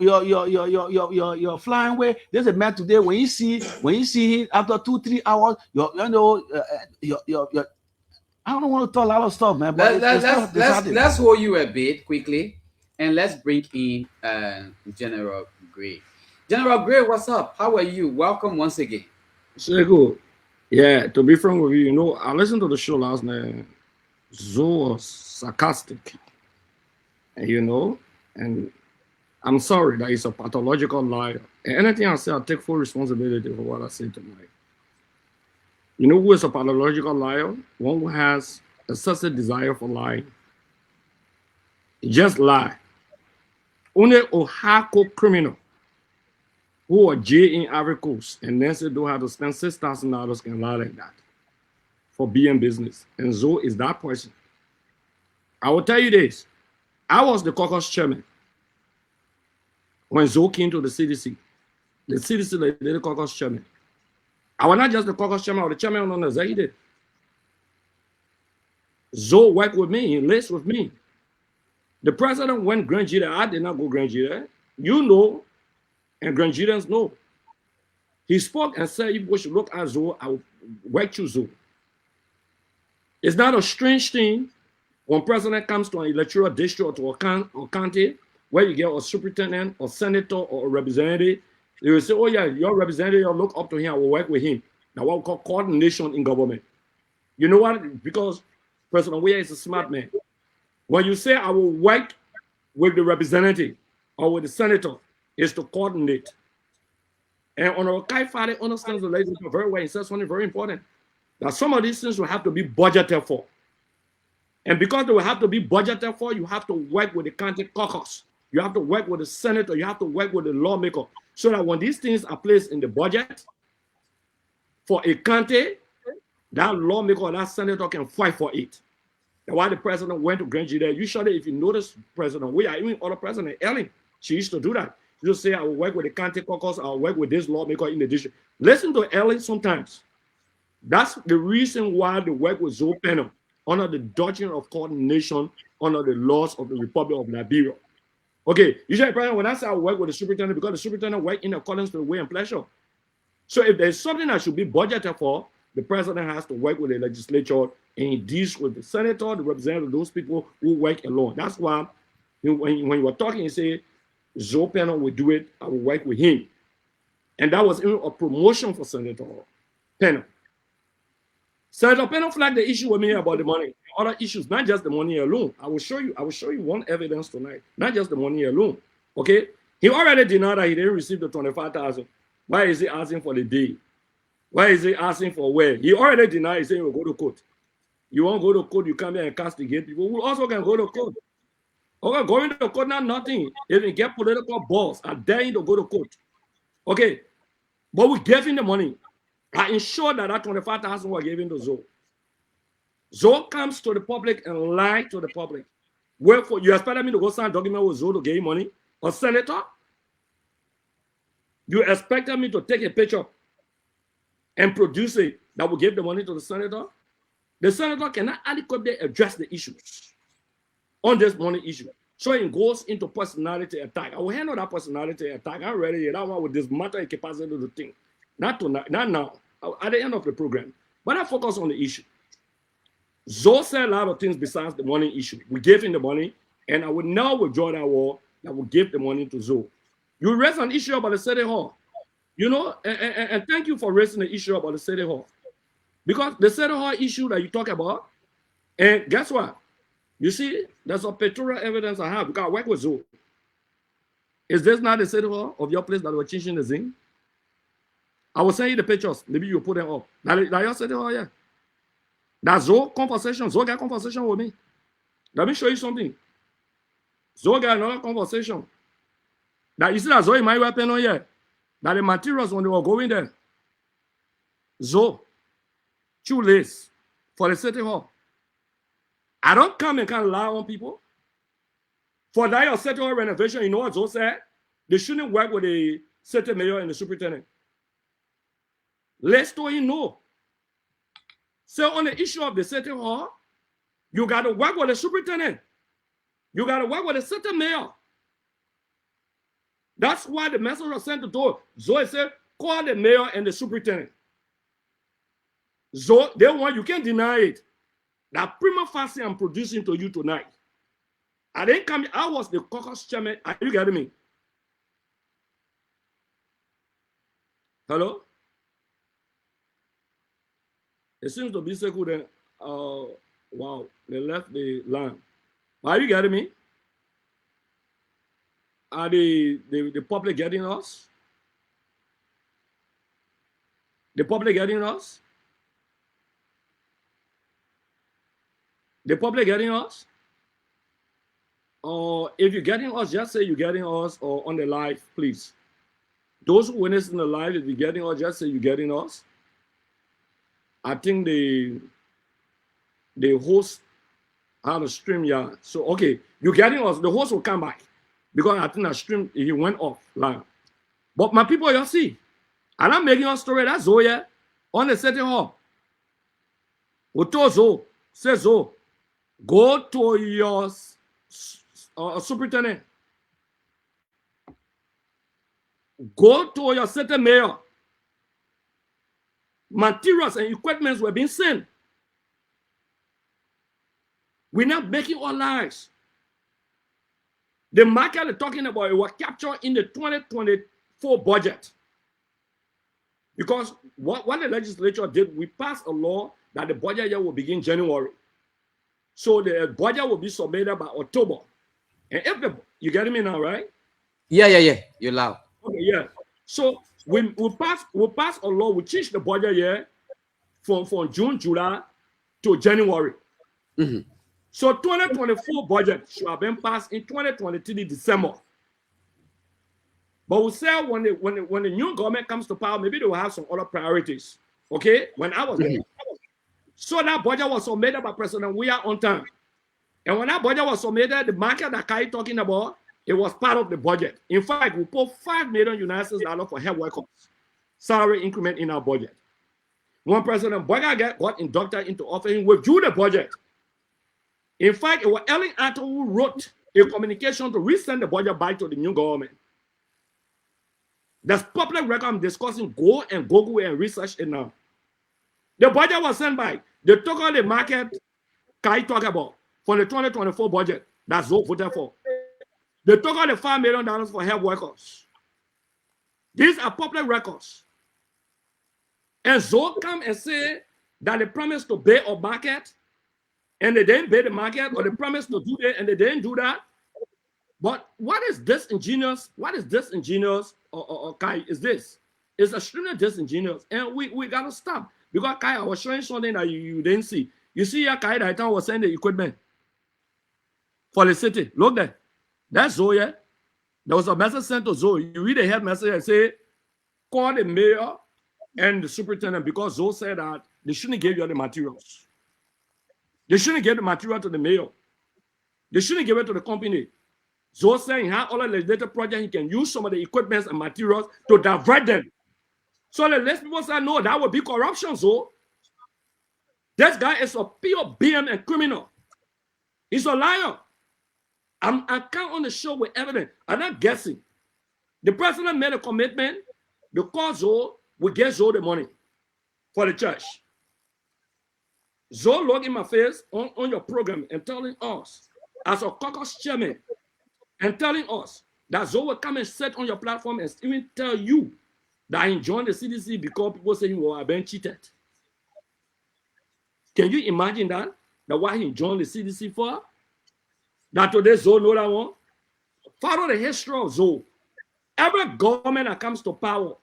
flying away. There's a man today when you see him after 2-3 hours, I don't want to talk a lot of stuff, man. But let's hold you a bit quickly, and let's bring in General Gray. General Gray, what's up? How are you? Welcome once again. So good. Yeah, to be frank with you, I listened to the show last night. ZOE was sarcastic, and I'm sorry that he's a pathological liar. And anything I say, I take full responsibility for what I say tonight. You know who is a pathological liar? One who has excessive desire for lying. He just lie. Only a hardcore criminal who are jail in Ivory Coast and then say don't have to spend $6,000 can lie like that for being business. And ZOE is that person. I will tell you this. I was the caucus chairman when ZOE came to the CDC. The CDC, the caucus chairman. I was not just the caucus chairman, I was the chairman on the executive. Zoe worked with me. He lives with me. The president went Grand Jury. I did not go Grand Jury. You know, and Grand Juryans know. He spoke and said, if we should look at Zoe, I will work you Zoe. It's not a strange thing when president comes to an electoral district or county where you get a superintendent or senator or a representative. They will say, oh yeah, your representative, you look up to him, I will work with him. Now what we call coordination in government. You know what? Because President Weah is a smart man. When you say I will work with the representative or with the senator, is to coordinate. And on our Kai Friday understands the legislature very well. He says something very important. That some of these things will have to be budgeted for. And because they will have to be budgeted for, you have to work with the county caucus. You have to work with the senator. You have to work with the lawmaker. So that when these things are placed in the budget for a county, that lawmaker or that senator can fight for it. That's why the president went to Grand Jury. Usually, if you notice, President Weah, even other president, Ellen, she used to do that. She just say, I will work with the county caucus, I'll work with this lawmaker in the district. Listen to Ellen sometimes. That's the reason why they work with ZOE PENNUE under the doctrine of coordination under the laws of the Republic of Liberia. Okay, usually, President, when I say I work with the superintendent, because the superintendent work in accordance to the way and pleasure. So if there's something that should be budgeted for, the president has to work with the legislature and he deals with the senator, the representative, those people who work alone. That's why when you were talking, you say, ZOE PENNUE will do it, I will work with him. And that was even a promotion for Senator PENNUE. Senator PENNUE flagged the issue with me about the money. Other issues, not just the money alone. I will show you one evidence tonight, not just the money alone. Okay? He already denied that he didn't receive the 25,000. Why is he asking for the day? Why is he asking for where? He already denied, he said he will go to court. You won't go to court, you come here and castigate people who also can go to court. Okay, going to court, not nothing. If you get political balls, I dare you to go to court. Okay, but we gave him the money. I ensure that 25,000 was given to ZOE. ZOE comes to the public and lies to the public. Wherefore, you expected me to go sign a document with ZOE to give him money? A senator? You expected me to take a picture and produce it that will give the money to the senator? The senator cannot adequately address the issues on this money issue. So it goes into personality attack. I will handle that personality attack. I'm ready. That one will dismantle a capacity to think. Not tonight, not now, at the end of the program. But I focus on the issue. ZOE said a lot of things besides the money issue. We gave him the money, and I will now withdraw that war that will give the money to ZOE. You raised an issue about the city hall. You know, and thank you for raising the issue about the city hall. Because the city hall issue that you talk about, and guess what? You see, there's a pictorial evidence I have because I work with ZOE. Is this not the city hall of your place that we're changing the zinc? I will send you the pictures. Maybe you put them up. That your city hall, yeah. That ZOE conversation. ZOE got conversation with me. Let me show you something. ZOE got another conversation. That you see that ZOE might weapon on here. That the materials when they were going there. ZOE, shoelace for the city hall. I don't come and can't lie on people. For that your city hall renovation, you know what ZOE said? They shouldn't work with the city mayor and the superintendent. Let's do it no. So on the issue of the city hall, you got to work with the superintendent. You got to work with the city mayor. That's why the message was sent to ZOE. ZOE said, call the mayor and the superintendent. ZOE, they want, you can't deny it. That prima facie I'm producing to you tonight. I didn't come, I was the caucus chairman. Are you getting me? Hello? It seems to be so good. Wow, they left the line. Are you getting me? Are the public getting us? The public getting us? The public getting us? Or if you're getting us, just say you're getting us or on the live, please. Those who witness in the live, if you're getting us, just say you're getting us. I think the host had a stream, yeah. So, okay, you're getting us. The host will come back because I think that stream, he went off live. But my people, you see, and I'm making a story. That's ZOE, yeah, on the city hall. We told ZOE, say ZOE, Go to your superintendent. Go to your city mayor. Materials and equipment were being sent. We're not making all lies. The market is talking about it was captured in the 2024 budget. Because what the legislature did, we passed a law that the budget year will begin January. So the budget will be submitted by October. And if you getting me now, right? Yeah. You're loud. Okay, yeah. So we pass a law, we change the budget year from June, July to January. Mm-hmm. So 2024 budget should have been passed in 2023 December. But we say when the new government comes to power, maybe they will have some other priorities. Okay? When I was there. So that budget was submitted by President Weah on time. And when that budget was submitted, the market that Kai talking about, it was part of the budget. In fact, we put $5 million United States dollars for health workers salary increment in our budget. When President Boyga got inducted into office, he withdrew the budget. In fact, it was Ellen Atto who wrote a communication to resend the budget back to the new government. There's public record. I'm discussing. Go and Google and research it now. The budget was sent back. They took on the market Kai talk about for the 2024 budget that ZOE voted for. They took on the $5 million for health workers. These are public records. And ZOE come and say that they promised to pay a market and they didn't pay the market, or they promised to do that and they didn't do that. But what is disingenuous? What is disingenuous or Kai is this? It's extremely disingenuous. And we got to stop. Because Kai, I was showing something that you didn't see. You see here, Kai, that time was sending the equipment for the city. Look there. That's ZOE, yeah? There was a message sent to ZOE. You read the head message and say, call the mayor and the superintendent, because ZOE said that they shouldn't give you the materials. They shouldn't give the material to the mayor. They shouldn't give it to the company. ZOE said he had all the legislative projects, he can use some of the equipment and materials to divert them. So the less people say, no, that would be corruption, ZOE. This guy is a pure BM and criminal. He's a liar. I can't on the show with evidence. I'm not guessing. The president made a commitment because ZOE will get ZOE the money for the church. ZOE look in my face on your program and telling us, as a caucus chairman, and telling us that ZOE will come and sit on your platform and even tell you that he joined the CDC because people say he was being cheated. Can you imagine that? That why he joined the CDC for? That today ZOE know that one? Follow the history of ZOE. Every government that comes to power,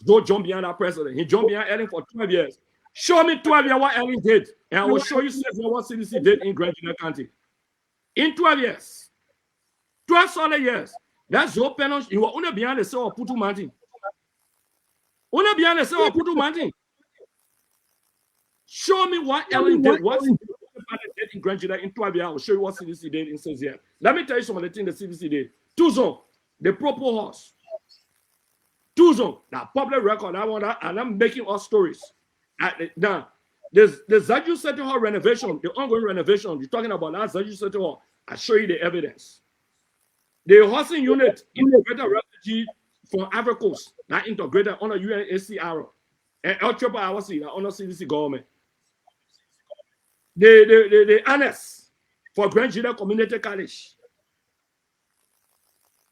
ZOE jumped behind that president. He jumped behind Ellen for 12 years. Show me 12 years what Ellen did, and I will show you 6 years what CDC did in Grand Junction County. In 12 years. 12 solid years. That's ZOE penance. You were only behind the cell of Putu Mountain. Only behind the cell of Putu Mountain. Show me what Ellen did. What CDC did in Grand Junction in 12 years. I will show you what CDC did in 6 years. Let me tell you some of the things the CDC did. Tuzon, the proper horse. Tuzon, that public record, I want that, and I'm making all stories. Now, the Zaju Center Hall renovation, the ongoing renovation, you're talking about that Zaju Center Hall. I'll show you the evidence. The housing unit integrated refugee from Ivory Coast, that integrated under UNHCR and LCCC, under CDC government. The annex for Grand Junction Community College.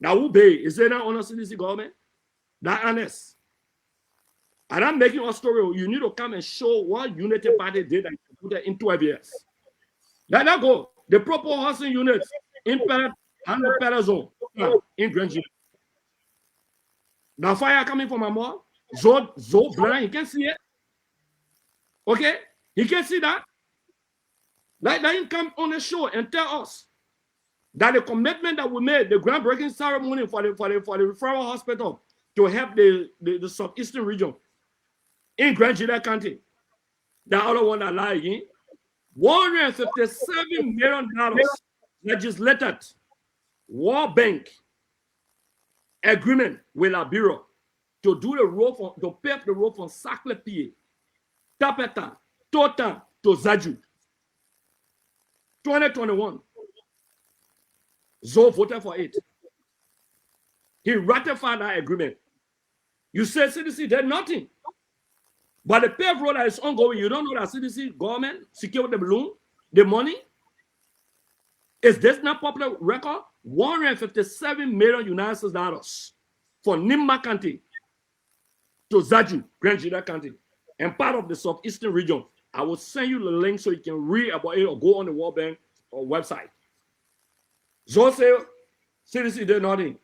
Now, who pay? Is it not under CDC government? That annex. And I'm making a story. You need to come and show what Unity Party did and put it in 12 years. Let that go. The proper housing units in Pere and the Pere zone in Grand Junction. Now fire coming from my mom. ZOE blind. He can see it. Okay? He can see that. Let him come on the show and tell us that the commitment that we made, the groundbreaking ceremony for the referral hospital to help the southeastern region in Grand Junction County, the other one that lie again, $157 million legislated World Bank agreement with our bureau to do the road to pave the road from Saclay, Tapeta, Totan to Zaju. 2021. ZOE voted for it. He ratified that agreement. You say CDC did nothing. But the payroll that is ongoing, you don't know that CDC government secured the balloon, the money. Is this not popular record? 157 million United States dollars for Nimba County to Zaju, Grand Jida County, and part of the southeastern region. I will send you the link so you can read about it or go on the World Bank or website. ZOE say CDC did nothing.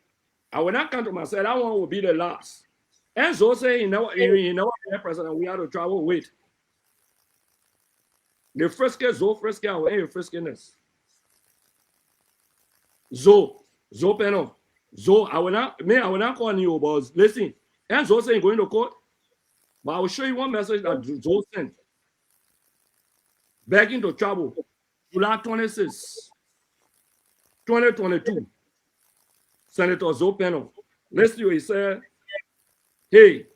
I will not count to myself. That one will be the last. And ZOE say, you know, president, we have to travel with. The first case, ZOE first case, I first case. ZOE PENNUE, ZOE, I will not call you, but listen. And ZOE saying going to court, but I will show you one message that ZOE sent. Begging to travel, July 26, 2022. Senator ZOE PENNUE. Listen to you, he said, hey,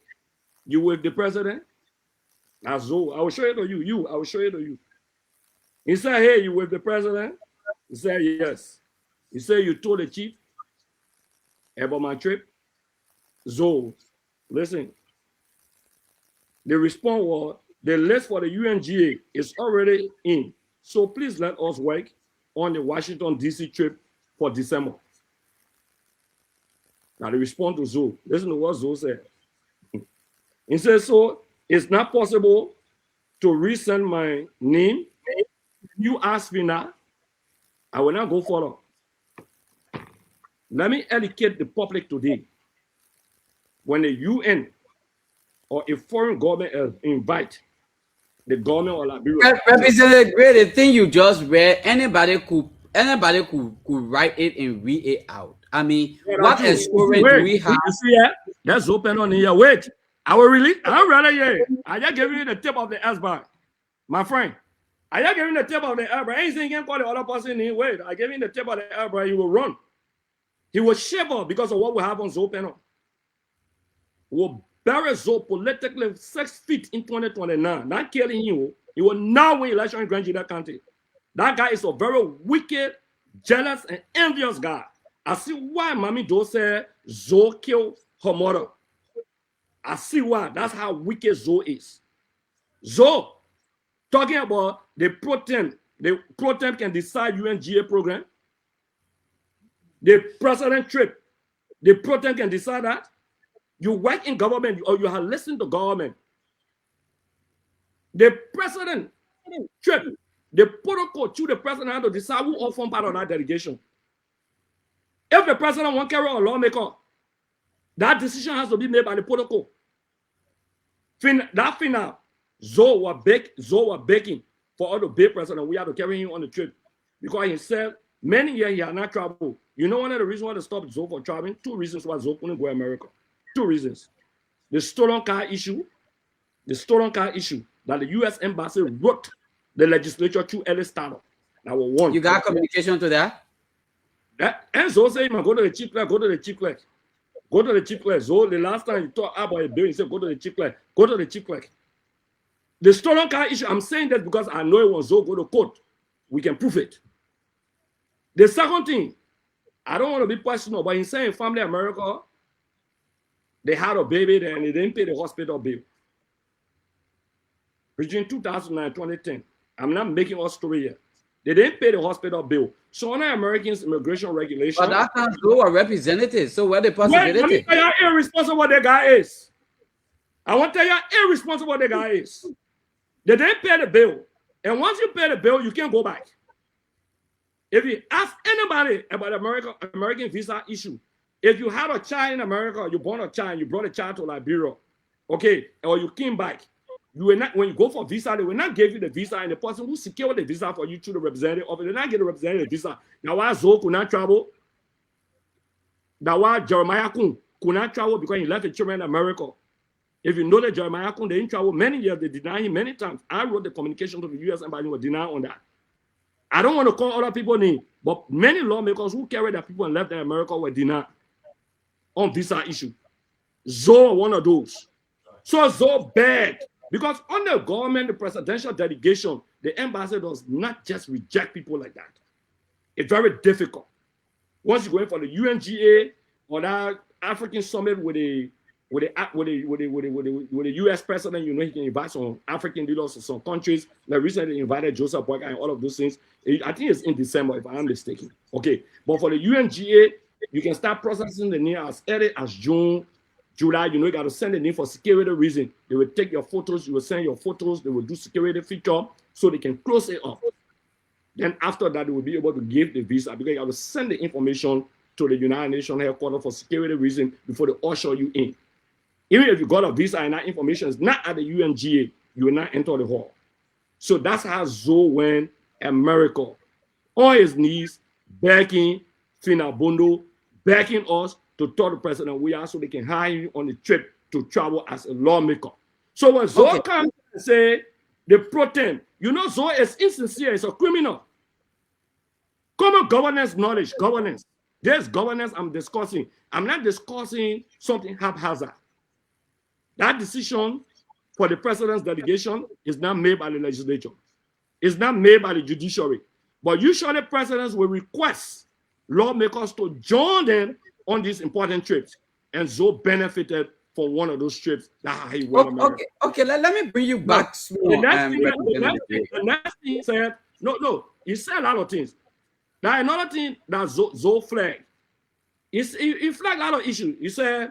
you with the president? That's ZOE. I will show it to you. I will show it to you. He said, hey, you with the president? He said, yes. He said, you told the chief about my trip? ZOE, listen. The response was, the list for the UNGA is already in. So please let us work on the Washington, D.C. trip for December. Now the response to ZOE. Listen to what ZOE said. He says, so it's not possible to resend my name. You ask me now, I will not go further. Let me educate the public today. When the UN or a foreign government invite the government of Liberia. Representative Gray, the thing you just read, anybody could write it and read it out. I mean, what experience do we have? You see that? That's open on here. Wait, I will release. I'm rather here. I just gave you the tip of the iceberg, my friend. I just gave you the tip of the iceberg. Anything can call the other person in. Wait, I gave you the tip of the iceberg. He will run. He will shiver because of what will happen on ZOE PENNUE. Will bury ZOE politically 6 feet in 2029. Not killing him. He will now win election in Grand Jida County. That guy is a very wicked, jealous, and envious guy. I see why Mommy Doe said ZOE killed her mother. I see why. That's how wicked ZOE is. ZOE, talking about the pro-temp can decide UNGA program. The president trip, the pro-temp can decide that. You work in government or you have listened to government. The president trip, the protocol to the president has to decide who all form part of that delegation. If the president won't carry a lawmaker, that decision has to be made by the protocol. That final, ZOE was begging for all the big president. We have to carry him on the trip because he said many years he had not traveled. You know one of the reasons why they stopped ZOE from traveling? 2 reasons why ZOE couldn't go to America. 2 reasons. The stolen car issue that the U.S. Embassy wrote the legislature to early startup. That was one. You got communication to that? And ZOE said, go to the chief clerk, go to the chief clerk. Go to the chief clerk. ZOE, the last time you talked about a bill, he said, go to the chief clerk. Go to the chief clerk. The stolen car issue, I'm saying that because I know it was ZOE go to court. We can prove it. The second thing, I don't want to be personal, but in saying Family America, they had a baby there and they didn't pay the hospital bill. Between 2009 and 2010, I'm not making a story here. They didn't pay the hospital bill. So under Americans' immigration regulation. But that time ZOE are representatives. So where the possibility? Let me tell you how irresponsible that guy is. I want to tell you how irresponsible that guy is. They didn't pay the bill. And once you pay the bill, you can't go back. If you ask anybody about American visa issue, if you had a child in America, you born a child, you brought a child to Liberia, okay, or you came back, you will not, when you go for visa, they will not give you the visa, and the person who secured the visa for you to the representative of it, they not get the representative visa. Now why ZOE could not travel? Now why Jeremiah Kun could not travel because he left the children in America. If you know that Jeremiah Kun, they didn't travel many years, they denied him many times. I wrote the communication to the U.S. Embassy was denied on that. I don't want to call other people names, but many lawmakers who carried their people and left in America were denied on visa issue. ZOE one of those. So ZOE begged, because on the government, the presidential delegation, the embassy does not just reject people like that. It's very difficult. Once you go in for the UNGA or that African summit with the US president, you know, he can invite some African leaders of some countries. Like recently invited Joseph Boyka and all of those things. I think it's in December, if I'm mistaken. Okay. But for the UNGA, you can start processing the name as early as June, July. You know, you got to send the name for security reason. They will take your photos, you will send your photos, they will do security feature so they can close it up. Then after that, they will be able to give the visa because you have to send the information to the United Nations headquarters for security reason before they usher you in. Even if you got a visa and that information is not at the UNGA, you will not enter the hall. So that's how ZOE went America on his knees, begging Finabondo, begging us to tell the president we are so they can hire you on the trip to travel as a lawmaker. So when ZOE comes and say the pro-tem, you know ZOE is insincere, it's a criminal. Common governance knowledge, governance. There's governance I'm discussing. I'm not discussing something haphazard. That decision for the president's delegation is not made by the legislature. It's not made by the judiciary. But usually presidents will request lawmakers to join them on these important trips. And ZOE benefited from one of those trips. That's how he went America. Okay, let me bring you back. The next thing he said, no, he said a lot of things. Now another thing that ZOE flagged, he flagged a lot of issues. He said,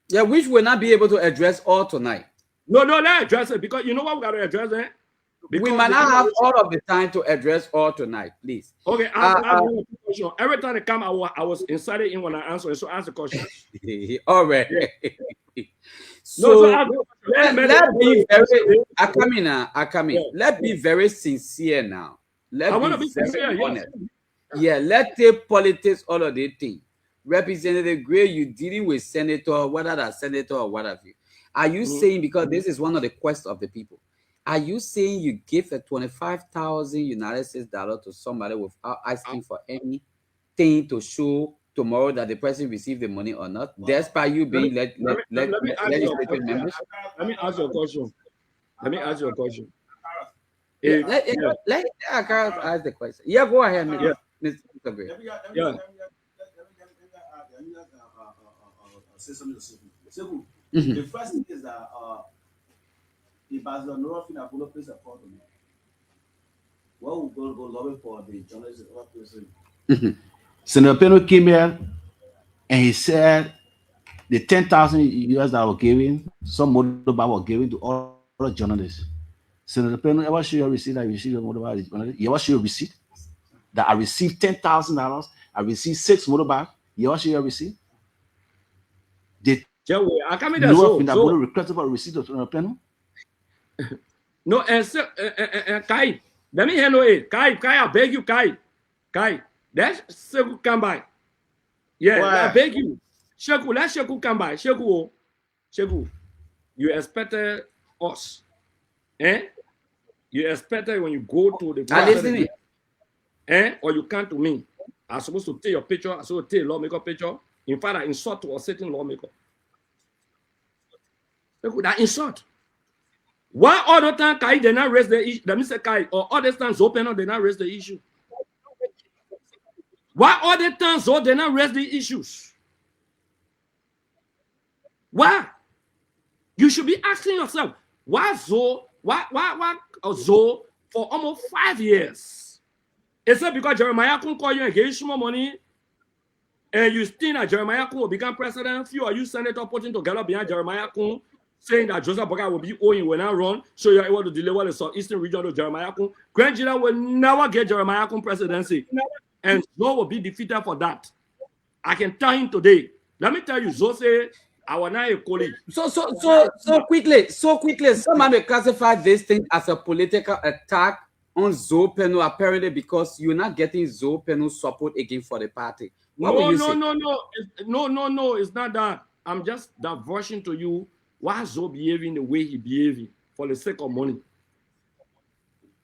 yeah, which will not be able to address all tonight. No, let's address it because you know what we got to address it? We might not have all of the time to address all tonight, please. Okay, ask me a question. Every time they come, I was incited in when I answer, so ask the question. All right. Yeah. So let's be very Akami. Yeah. Let's be very sincere now. I want to be sincere, honest. Yeah, let's take politics all of the thing. Representative Gray, you dealing with senator, whether that's senator or what have you. Are you saying, because this is one of the quests of the people, are you saying you give a 25,000 United States dollars to somebody without asking for anything to show tomorrow that the person received the money or not? Despite you being legislative members? Let me ask you a question. Let ACAROUS ask the question. Yeah, go ahead, Mr. Gray. Yeah. The first thing is that if as the North Finabondo plays a part on it, what will go lobby for the journalists or person? Senator PENNUE came here and he said the 10,000 US that were given, some motorbike were given to all the journalists. Senator PENNUE ever show your receipt that you received a motorbike? You ever show your receipt that I received $10,000? I received 6 motorbikes. You ever show your receipt? I come in there. Request about receipt of PENNUE? No, and Kai, let me handle it. Kai, I beg you, Kai, that's Sheku come by. Yeah, I beg you. Sheku, let Sheku come by. Sheku, you expected us. You expected when you go to the or you come to me. I'm supposed to take your picture, I'm supposed to take a lawmaker picture. In fact, I insult to a certain lawmaker. That insult. Why other time Kai did not raise the issue? Let me say Kai, or other times ZOE did not raise the issue. Why other times ZOE did not raise the issues? Why? You should be asking yourself, why ZOE for almost 5 years? Is it because Jeremiah couldn't call you and give you more money? And you think that Jeremiah Kun will become president? Few of you senator putting together behind Jeremiah Kun, saying that Joseph Boyka will be owing when I run, so you're able to deliver the southeastern region to Jeremiah Kun. Grand General will never get Jeremiah Kun presidency. And ZOE will be defeated for that. I can tell him today. Let me tell you, ZOE say, I was not a colleague. So quickly, someone will classify this thing as a political attack on ZOE PENNUE, apparently because you're not getting ZOE PENNUE support again for the party. No, it's not that. I'm just diversion to you why ZOE behaving the way he behaving for the sake of money.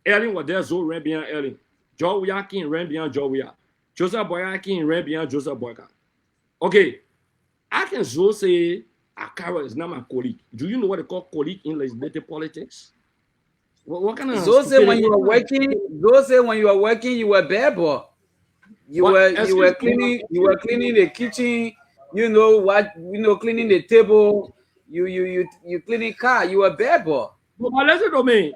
Ellen was there, ZOE ran behind Ellen. Joe Yakin ran behind Joe Wia. Joseph Boyka ran behind Joseph Boyka. Okay, I can ZOE say ACAROUS is not my colleague. Do you know what they call colleague in legislative politics? What kind of Zoe say when you were stupidity? working, Zoe say when you were working, you were bare boy. You were cleaning the kitchen, you know what, cleaning the table, you cleaning car, you were bare boy. But listen to me.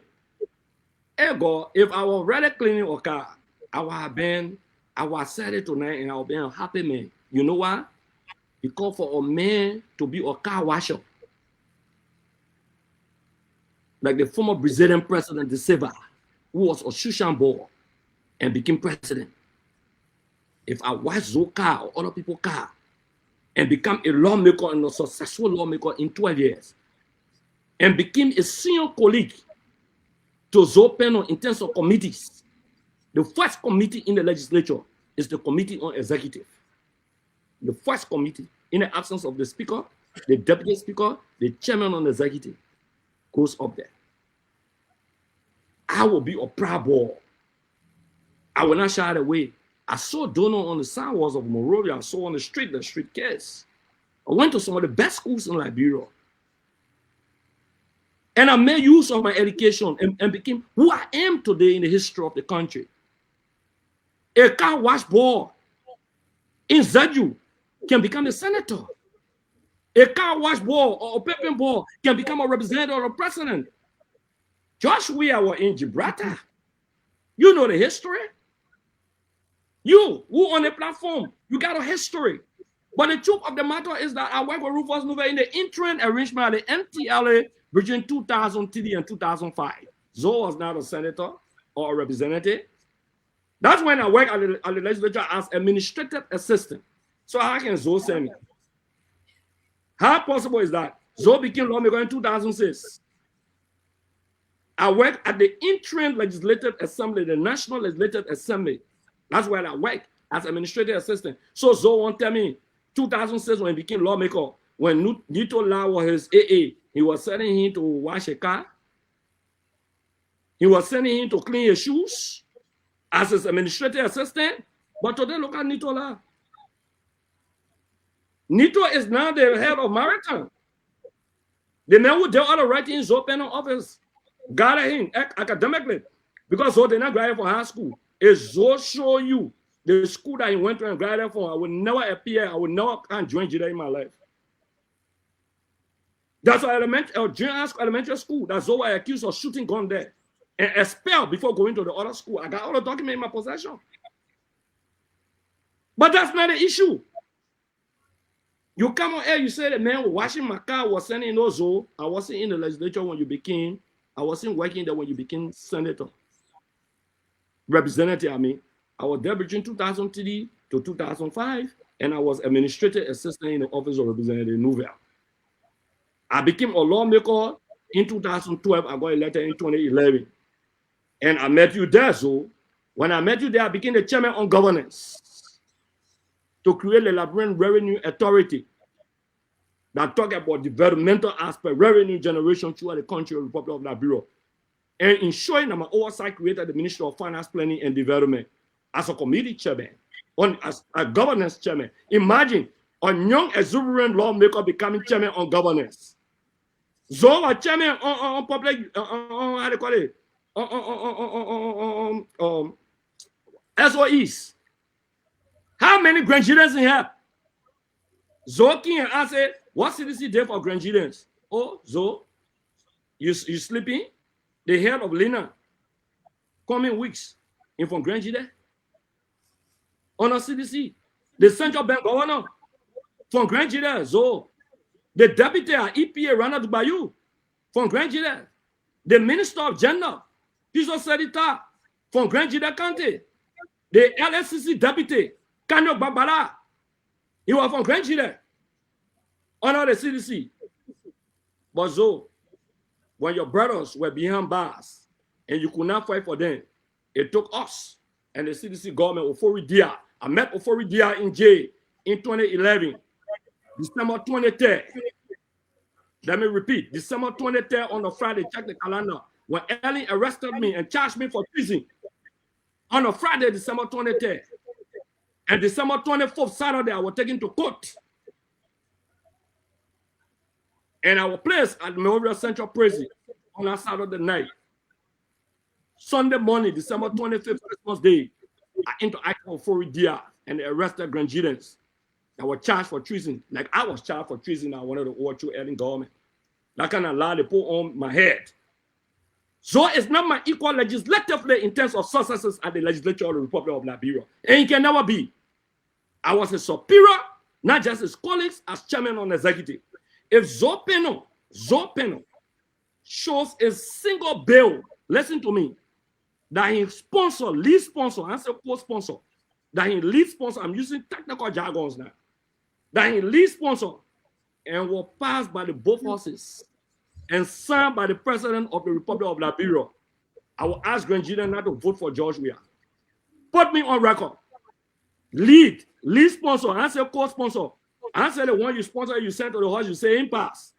Ego, if I was really cleaning a car, I would set it tonight and I would be a happy man. You know why? Because for a man to be a car washer, like the former Brazilian president, De Silva, who was a Shushan boy and became president. If I wash Zoe car or other people's car and become a lawmaker and a successful lawmaker in 12 years and became a senior colleague to Zoe PENNUE in terms of committees, the first committee in the legislature is the Committee on Executive. The first committee, in the absence of the speaker, the deputy speaker, the chairman on the executive, goes up there. I will be a proud boy. I will not shy away. I saw Dono on the sidewalks of Monrovia. I saw on the street kids. I went to some of the best schools in Liberia. And I made use of my education and became who I am today in the history of the country. A car wash boy in Zaju can become a senator. A car wash boy or a paper boy can become a representative or a president. Josh, we are in Gibraltar. You know the history. You, who on the platform, you got a history. But the truth of the matter is that I worked with Rufus Nuve in the interim arrangement of the MTLA between 2003 and 2005. Zoe was not a senator or a representative. That's when I worked at the legislature as administrative assistant. So how can Zoe send me? How possible is that? Zoe became lawmaker in 2006. I worked at the interim legislative assembly, the National Legislative Assembly. That's where I worked as administrative assistant. So Zoe won't tell me 2006 when he became lawmaker, when Nito La was his AA, he was sending him to wash a car. He was sending him to clean his shoes as his administrative assistant. But today, look at Nito La. Nito is now the head of Maritime. The man who did all the writing in Zoe PENNUE office got him academically because Zoe did not graduate from high school. It's Zoe show you the school that he went to and graduated from. I would never appear. I would never can join Jida in my life. That's why elementary school. That's Zoe was accused of shooting gun there and expelled before going to the other school. I got all the documents in my possession. But that's not the issue. You come on here, you say the man washing my car was sending no Zoe. I wasn't in the legislature when you became, I wasn't working there when you became senator. Representative, I mean. I was there between 2003 to 2005, and I was administrative assistant in the office of Representative Nouvelle. I became a lawmaker in 2012. I got elected in 2011. And I met you there, so when I met you there, I became the chairman on governance to create the Liberian Revenue Authority that talk about developmental aspect, revenue generation throughout the country of the Republic of Liberia. And ensuring that my oversight created the Ministry of Finance, Planning, and Development as a committee chairman, as a governance chairman. Imagine a young, exuberant lawmaker becoming chairman on governance. So a chairman on public, how do you call it? SOEs. How many grandchildren you have? Zoe and I say, what CDC did for grandchildren? Oh, Zoe, you sleeping? The head of Lena, coming weeks in from grandchildren. On a CDC, the central bank governor from grandchildren. Zoe, the deputy at EPA Rana Dubayou from grandchildren. The minister of gender, Piso Sedita from grandchildren County. The LSCC deputy, Kanyo Babala, he was from grandchildren. Under the CDC. But Zoe, when your brothers were behind bars and you could not fight for them, it took us and the CDC government, Ofori Dia. I met Ofori Dia in jail in 2011, December 23rd. Let me repeat, December 23rd on a Friday, check the calendar, when Ellen arrested me and charged me for treason on a Friday, December 23rd. And December 24th, Saturday, I was taken to court. And I was placed at Memorial Central Prison on that Saturday night. Sunday morning, December 25th, Christmas Day, I entered Icon Florida and they arrested Grangians that were charged for treason. Like I was charged for treason. I wanted to overthrow Ellen government. That kind of lie they put on my head. So it's not my equal legislatively in terms of successes at the legislature of the Republic of Liberia. And it can never be. I was a superior, not just his colleagues, as chairman on executive. If ZOE PENNUE shows a single bill, listen to me, that he sponsor, lead sponsor, I say co-sponsor, that he lead sponsor, I'm using technical jargons now, that he lead sponsor and was passed by the both houses and signed by the president of the Republic of Liberia, I will ask Grangian not to vote for George Weah. Put me on record. Lead sponsor, I say co-sponsor. I say the one you sponsor, you send to the house, you say impasse.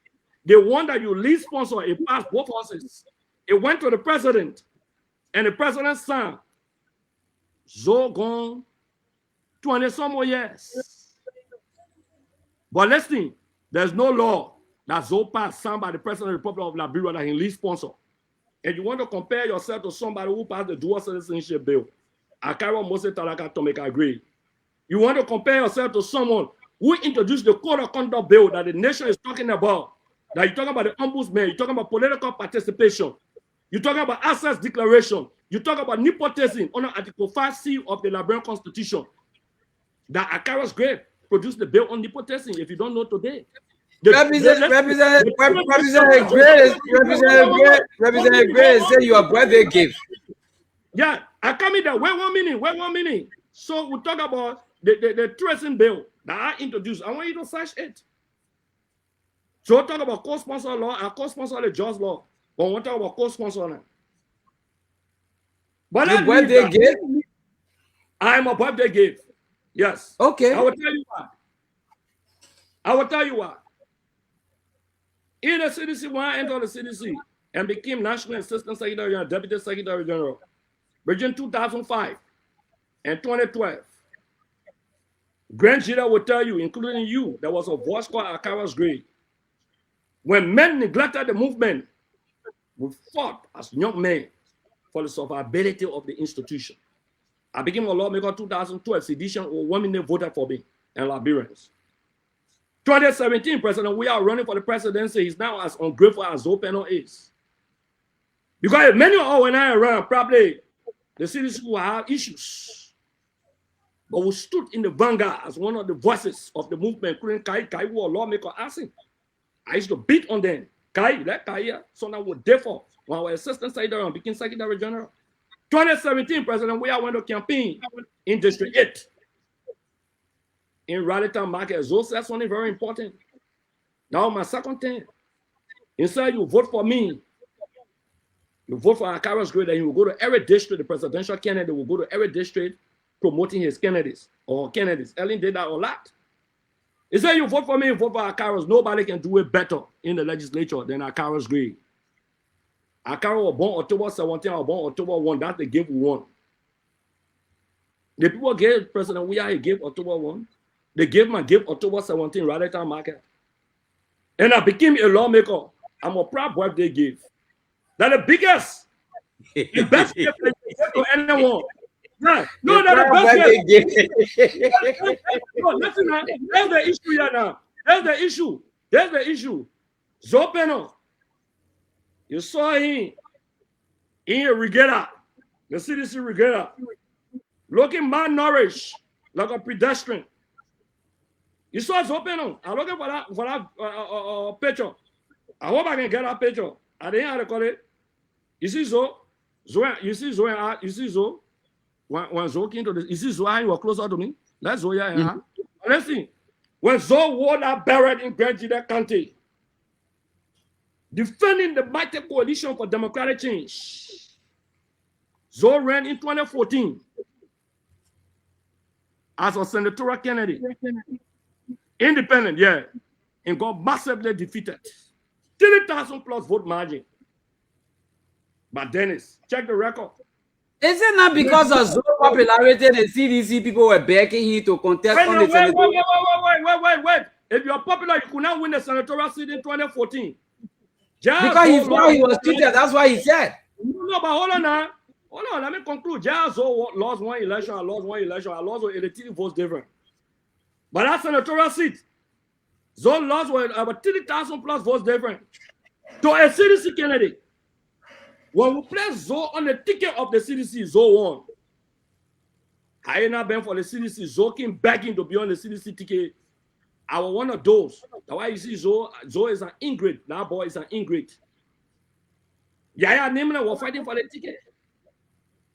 The one that you lead sponsor, it passed both houses. It went to the president, and the president signed. ZOE gone 20 some more years. But listen, there's no law that ZOE passed signed by the president of the Republic of Liberia that he lead sponsor. And you want to compare yourself to somebody who passed the dual citizenship bill. ACAROUS Mose Talaka to make agree. You want to compare yourself to someone who introduced the code of conduct bill that the nation is talking about. That you're talking about the ombudsman, you're talking about political participation, you're talking about access declaration, you're talking about nepotism under Article 5C of the Liberian Constitution. That ACAROUS Gray produced the bill on nepotism, if you don't know today. Representative Gray say your birthday gift. Yeah, I come in there. Wait 1 minute. So we talk about the tracing bill that I introduced. I want you to search it. So we'll talk about co-sponsor law and co-sponsor the just law. But we'll talk about co-sponsor now. But your birthday gift? I'm a birthday gift. Yes. Okay. I will tell you why. In the CDC, when I entered the CDC and became National Assistant Secretary and Deputy Secretary General, between 2005 and 2012, Grand Jira will tell you, including you, there was a voice called ACAROUS Gray. When men neglected the movement, we fought as young men for the survivability of the institution. I became a lawmaker in 2012, sedition, or 1 million voted for me, and Liberians. 2017, President, we are running for the presidency. He's now as ungrateful as ZOE PENNUE is. Because many of us, when I ran, probably the cities will have issues. But we stood in the vanguard as one of the voices of the movement, including Kai, who was a lawmaker, asking. I used to beat on them. Kai, so now we're therefore, when I was assistant secretary and became secretary general. 2017, President, we went to campaign in District 8. In Radical Market, so that's something very important. Now, my second thing, instead you vote for me, you vote for ACAROUS Gray, then you will go to every district, the presidential candidate will go to every district promoting his candidates or candidates. Ellen did that a lot. He said, you vote for me, you vote for ACAROUS. Nobody can do it better in the legislature than ACAROUS Gray. ACAROUS was born October 17, I was born October 1. That's the gift we won. The people gave President Weah a gift October 1. They gave my gift October 17, Radical Market. And I became a lawmaker. I'm a proud birthday gift. That's the biggest, the best gift that you give to anyone. Yeah. No, that's the best gift. No, listen, man. There's the issue here now. There's the issue. ZOE PENNUE. You saw him in a regatta, the CDC regatta, looking malnourished like a pedestrian. You saw ZOE PENNUE. I'm looking for that picture. I hope I can get that picture. I didn't know how to call it. You see ZOE? You see ZOE? When ZOE came to this, you see ZOE, you were closer to me. That's ZOE. Let's see. When ZOE wore that buried in Grand Jida County, defending the mighty coalition for democratic change, ZOE ran in 2014 as a senatorial candidate. Independent, yeah, and got massively defeated. 30,000 plus vote margin. But Dennis, check the record. Is it not because of ZOE popularity the CDC people were begging him to contest on the senatorial? Wait. If you're popular, you could not win the senatorial seat in 2014. Because he felt he was cheated, that's why he said. No, but hold on now. Hold on, let me conclude. Just lost one election, I lost one election, I lost with 83 votes different. But that senatorial seat, Zoe lost with about 30,000 plus votes different. To a CDC candidate. When we place Zoe on the ticket of the CDC, Zoe won. I ain't not been for the CDC. Zoe came begging to be on the CDC ticket. I was one of those. That's why you see Zoe is an ingrate. That boy is an ingrate. Yeah, Nimna was fighting for the ticket.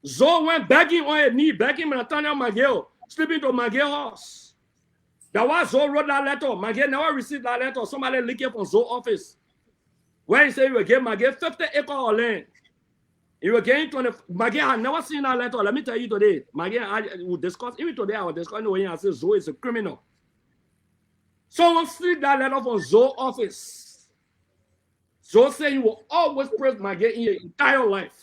Zoe went begging on her knee, begging Nathaniel Magel, sleeping to Magel house. That's why Zoe wrote that letter. Magel never received that letter. Somebody leaked it from Zoe office. When he said he will give Magel 50 acres of land. He will gain 20. Magel had never seen that letter. Let me tell you today. Magel will discuss, even today I will discuss when I say Zoe is a criminal. Someone slipped that letter from Zoe office. Zoe said he will always praise Magel in your entire life.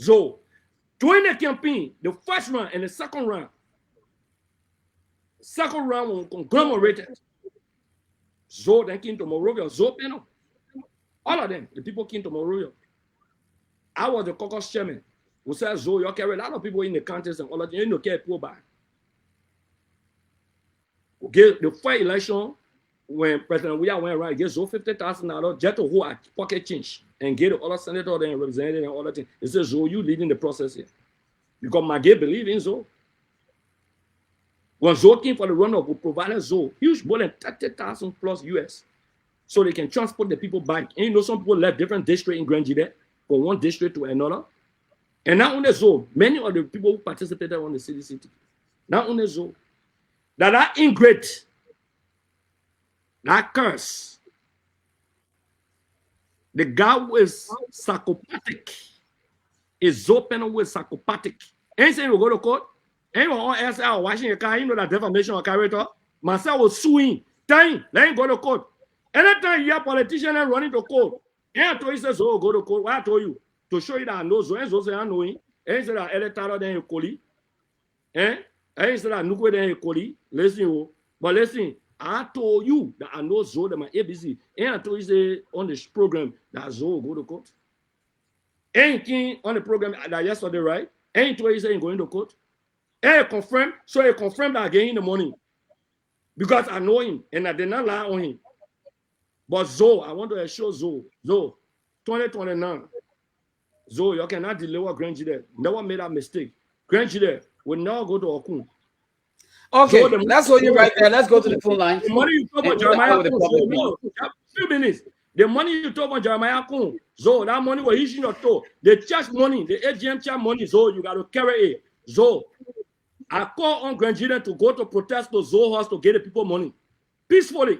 Zoe, during the campaign, the first round and the second round were conglomerated. Zoe then came to Monrovia. Zoe PENNUE. All of them, the people came to Monrovia. I was the caucus chairman who said, Zoe, you carry a lot of people in the contest and all of them. You know, care poor by. The first election, when President Weah went around, he gave Zoe $50,000 just to hold a pocket change and get the other senator and representative and all that thing. He says, Zoe, you leading the process here. Because Magel believe in Zoe. When Zoe came for the runoff, we provided Zoe huge more than 30,000 plus US. So they can transport the people back. And you know, some people left different districts in Grand Jide from one district to another. And not only Zoe, many of the people who participated on the CDC, not only Zoe, that ingrate, that curse, the guy who is psychopathic, is Zoe PENNUE who is psychopathic. Ain't saying we go to court. Ain't on SL washing your car, you know that defamation of character. Myself was suing, telling, let him go to court. Anytime you hear a politician running to court, and I told you, says, oh, go to court. Why I told you? To show you that I know Zoe, and Zoe say I know him. And say that electoral then you call it. And say that Nuku then you call it. Listen, but listen, I told you that I know Zoe, that my ABC. And I told you say on this program that Zoe go to court. And king on the program that yesterday, right? And told you say going to court. And confirm, so he confirmed that again in the morning. Because I know him and I did not lie on him. But Zoe, I want to assure Zoe, 2029, Zoe, you cannot deliver Grand Jide. Never made that mistake. Grand Jide will now go to Okun. Okay, so that's what you right there. Let's go to the phone line. The money you talk about Jeremiah Kun, few minutes. The money you talk about Jeremiah Kun, Zoe, that money was hitting your toe. The church money, the AGM church money, Zoe, you got to carry it. Zoe, I call on Grand Jide to go to protest to Zoe house to get the people money. Peacefully.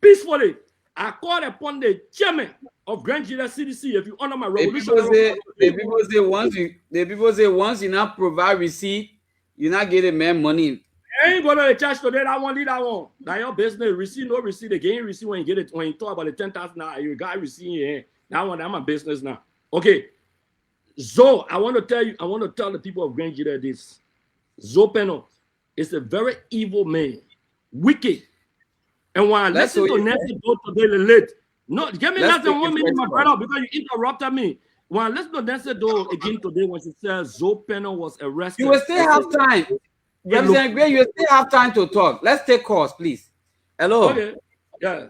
Peacefully, I call upon the chairman of Grand Jide CDC. If you honor my revolution, the people say once you not provide receipt, you're not getting man money. I ain't going to the church today. That one, leave that one. Now your business. Receipt, no receipt. Again, receipt when you get it. When you talk about the 10,000, you got receipt in your hand. That one, that's my business now. Okay. Zoe, I want to tell you. I want to tell the people of Grand Jide this. Zoe PENNUE is a very evil man, wicked. And when I listen to Nancy Doe today late, no, give me less than 1 minute, my brother, because you interrupted me. When I listen to Nancy Doe again today, when she says Zoe PENNUE was arrested, you will still have time. Representative Gray, you will still have time to talk. Let's take calls, please. Hello. Okay. Yeah.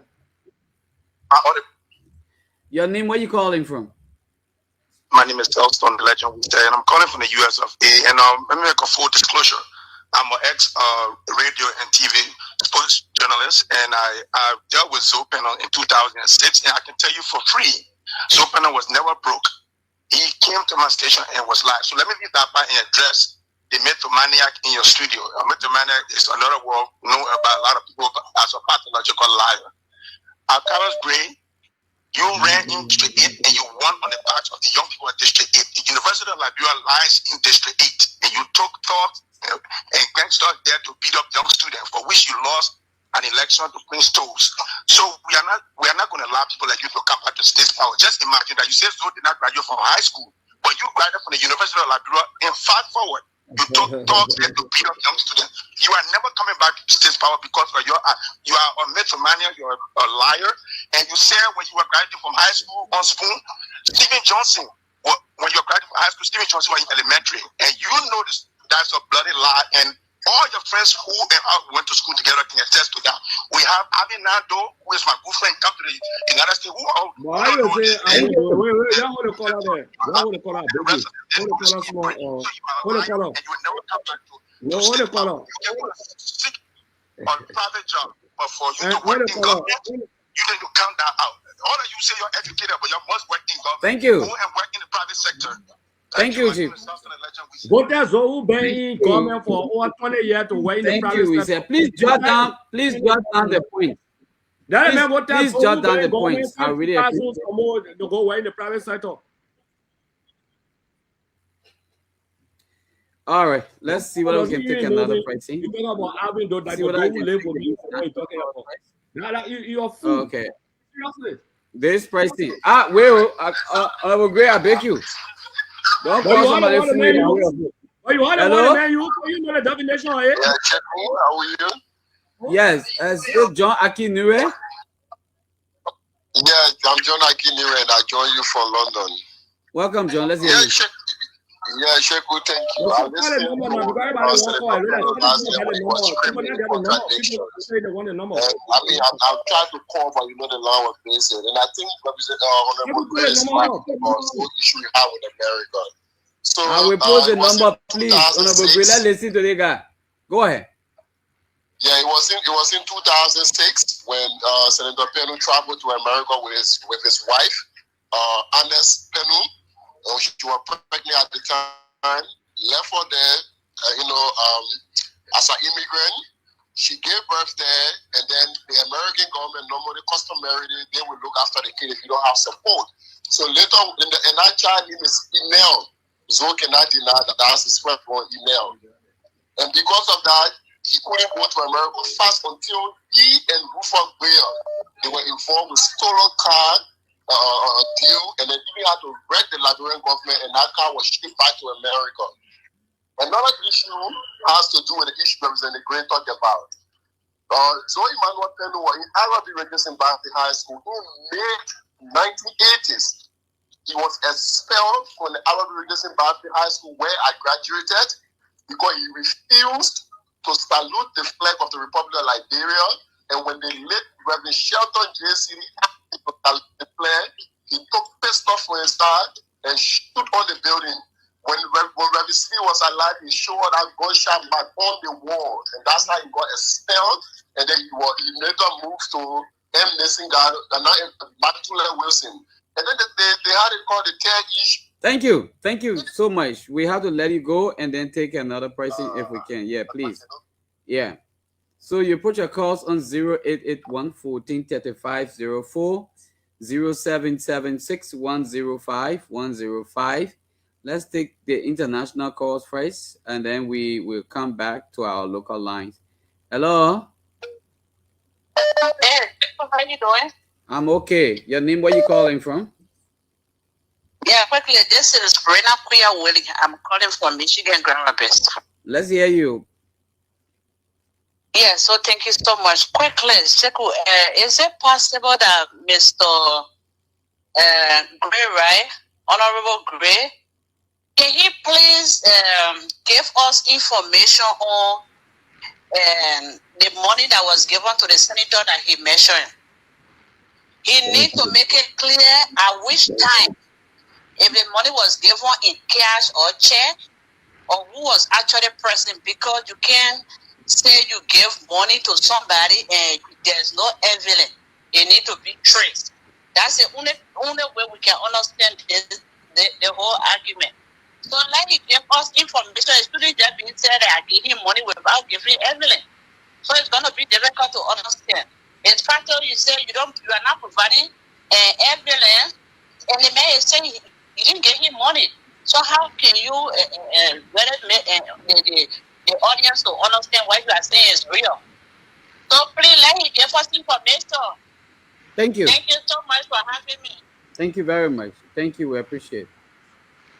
Your name? Where you calling from? My name is Elston, the legend, and I'm calling from the US of A. And let me make a full disclosure. I'm an ex-radio and TV sports journalist, and I dealt with Zoe PENNUE in 2006, and I can tell you for free, Zoe PENNUE was never broke. He came to my station and was live. So let me read that by and address the mythomaniac in your studio. A mythomaniac is another word known about a lot of people as a pathological liar. ACAROUS brain, you ran in District 8 and you won on the part of the young people at District 8. The University of Liberia lies in District 8, and you took thoughts and gangsters there to beat up young students, for which you lost an election to Prince Toes. So we are not going to allow people like you to come back to state power. Just imagine that you say Zoe did not graduate from high school, but you graduated from the University of Liberia, and fast forward, You took thugs there to beat up young students. You are never coming back to state power because you are a mythomania, you're a liar. And you said when you were graduating from high school on Spoon, Stephen Johnson, when you were graduating from high school, Stephen Johnson was in elementary. And you know this, that's a bloody lie. And all your friends who and I went to school together can attest to that. We have Avi Nando, who is my good friend, come to the United States. Why you say, wait, y'all want to call out there? Y'all want to call out, baby? Hold the call out small, hold the call out. And you will never come back to no, hold the call out. You can seek a private job, but for you to work in government, you need to count that out. All of you say you're educated, but you must work in government. Thank you. Go and work in the private sector. Thank you, Chief. Go tell ZOE been government for over 20 years to work in the private sector. Said, please jot down the point. Please jot down the points. I really appreciate it. To go work in the private sector. All right, let's see what else we can take another pricing. You talk about having those that you live with me. You're fool. Okay. Seriously. This pricing. Well, I will agree. I beg you. Don't call somebody fool. You want to man, you know the definition of it? Yeah, check me. How are you? Yes, John Akinure. Yeah, I'm John Akinire and I join you from London. Welcome, John. Let's hear you. Sheku, thank you. I listened to I mean, I've tried to call, but you know the line was busy. And I think Honorable Gray is right because what issue we have with America. So I will post the number, please. Honorable Gray, let's listen to the guy. Go ahead. Yeah, it was in 2006 when Senator PENNUE traveled to America with his wife, Agnes PENNUE. She was pregnant at the time, left her there, as an immigrant. She gave birth there, and then the American government, normally customarily, they will look after the kid if you don't have support. So later, and that child name is email. ZOE cannot deny that that's his firstborn email. And because of that, he couldn't go to America fast until he and Rufus Bayer, they were involved with stolen car deal, and then he had to wreck the Liberian government, and that car was shipped back to America. Another issue has to do with the issue Representative Gray talked about. ZOE Emmanuel PENNUE was in Arabic Reducing Baptist High School in mid-1980s. He was expelled from the Arabic Reducing Baptist High School where I graduated because he refused to salute the flag of the Republic of Liberia, and when they let Reverend Shelton JC to salute the flag, he took pistol from his side and shoot on the building. When Reverend C was alive, he showed that gunshot back on the wall, and that's how he got expelled. And then he later moved to M. Nessingard and back to Wilson. And then they had it called the third issue. Thank you so much. We have to let you go and then take another pricing if we can. Yeah, please. Yeah. So you put your calls on 0881 14 35 04, 0776 105 105. Let's take the international calls first, and then we will come back to our local lines. Hello? Hey, how are you doing? I'm okay. Your name, where you calling from? Yeah, quickly, this is Brenna Kuya Willie. I'm calling from Michigan Grand Rapids. Let's hear you. Yeah, so thank you so much. Quickly, Seku, is it possible that Mr. Gray, right? Honorable Gray, can he please give us information on the money that was given to the senator that he mentioned? He needs to make it clear at which time, if the money was given in cash or check, or who was actually present, because you can't say you give money to somebody and there's no evidence. It needs to be traced. That's the only way we can understand the whole argument. So let him give us information. It's really just being said that I give him money without giving evidence. So it's going to be difficult to understand. In fact, you say you are not providing evidence, and the man is saying you didn't give him money. So how can you the audience to understand what you are saying is real? So please let him give us information. Thank you. Thank you so much for having me. Thank you very much. Thank you. We appreciate it.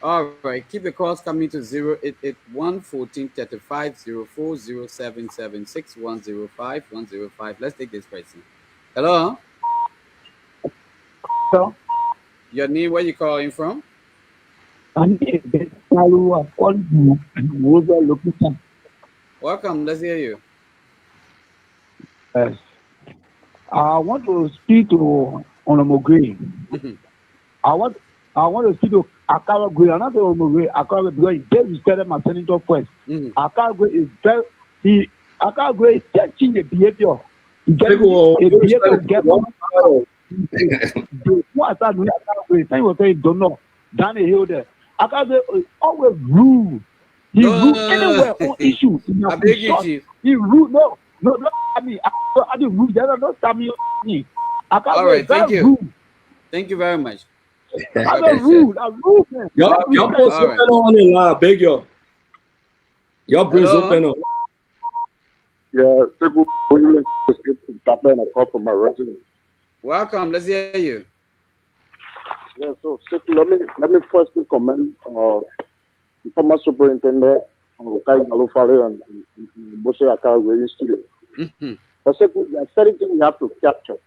All right. Keep the calls coming to 0881 1435 040776 105 105. Let's take this person. Hello? So, Your name, where you calling from? I'm calling you location. Welcome. Let's hear you. Yes. I want to speak to Honorable Gray. I want to speak to ACAROUS Gray. I'm not the Honorable Gray. ACAROUS Gray because he started my senator first. ACAROUS Gray is very ACAROUS Gray is changing the behavior. He gets a behavior get what I doing ACAROUS Gray. Thank you for saying don't know. Down the hill there. ACAROUS Gray is always rude. He rude anywhere on issue. I beg you, Chief. He rude. No, I mean, I do rude. There are no Sammy. All right, thank you. Rude. Thank you very much. I'm rude. I'm rude, man. Your post open on the line, beg you. Your brains open up. Yeah, people willing to stop and a call from my resident. Welcome. Let's hear you. Yeah, so let me first commend the former superintendent Kai Galufale and Bose ACAROUS Institute. But second, there are certain things we have to capture.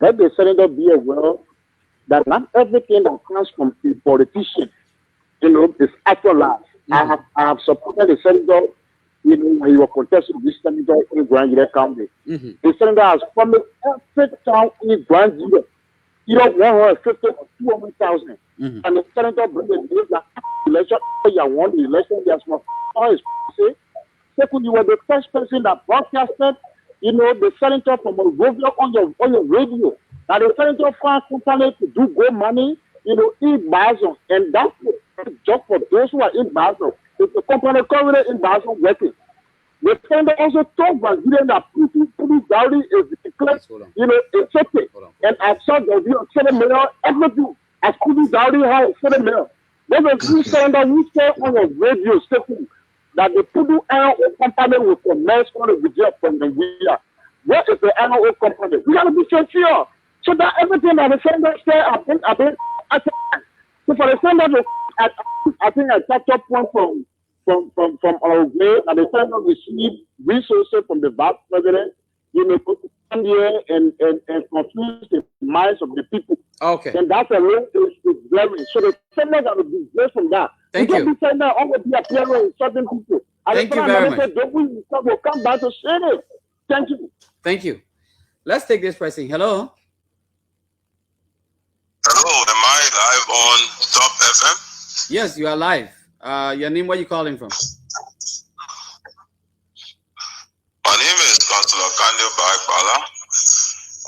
Let the senator be aware that not everything that comes from a politician, is actualized. I have supported the senator, when he was contesting this senator in Grand County. The senator has promised every town in Grand 150 or 200,000. And the senator brings the news that election, you won the election, there's more. Say, second, you were the first person that broadcasted, the senator from a radio on your radio. Now the senator found company to do good money, in Basel, and that's a job for those who are in Basel. If the company currently in Basel working, the senator also told Brazilian that Pudu dowry is declared, it's okay. And I saw the video, 7 million, everything as Pudu dowry has 7 million. There's a few senator who say on the radio statement that the Pudu NRO company will commence on the video from the year. What is the NRO company? We got to be sincere. So that everything that the senator say, I think, so for the senator, I think I touched up one from our way, and the senator received resources from the vice president, to stand here and confuse the minds of the people. Okay. And that's a real issue. So the senator got to be blessed from that. Thank you. Be saying that always be appearing in certain people. Thank you very much. Will come back to say it. Thank you. Thank you. Let's take this person. Hello. Hello, am I live on Top FM? Yes, you are live. Your name, where you calling from? My name is Councillor Kande Bagbala.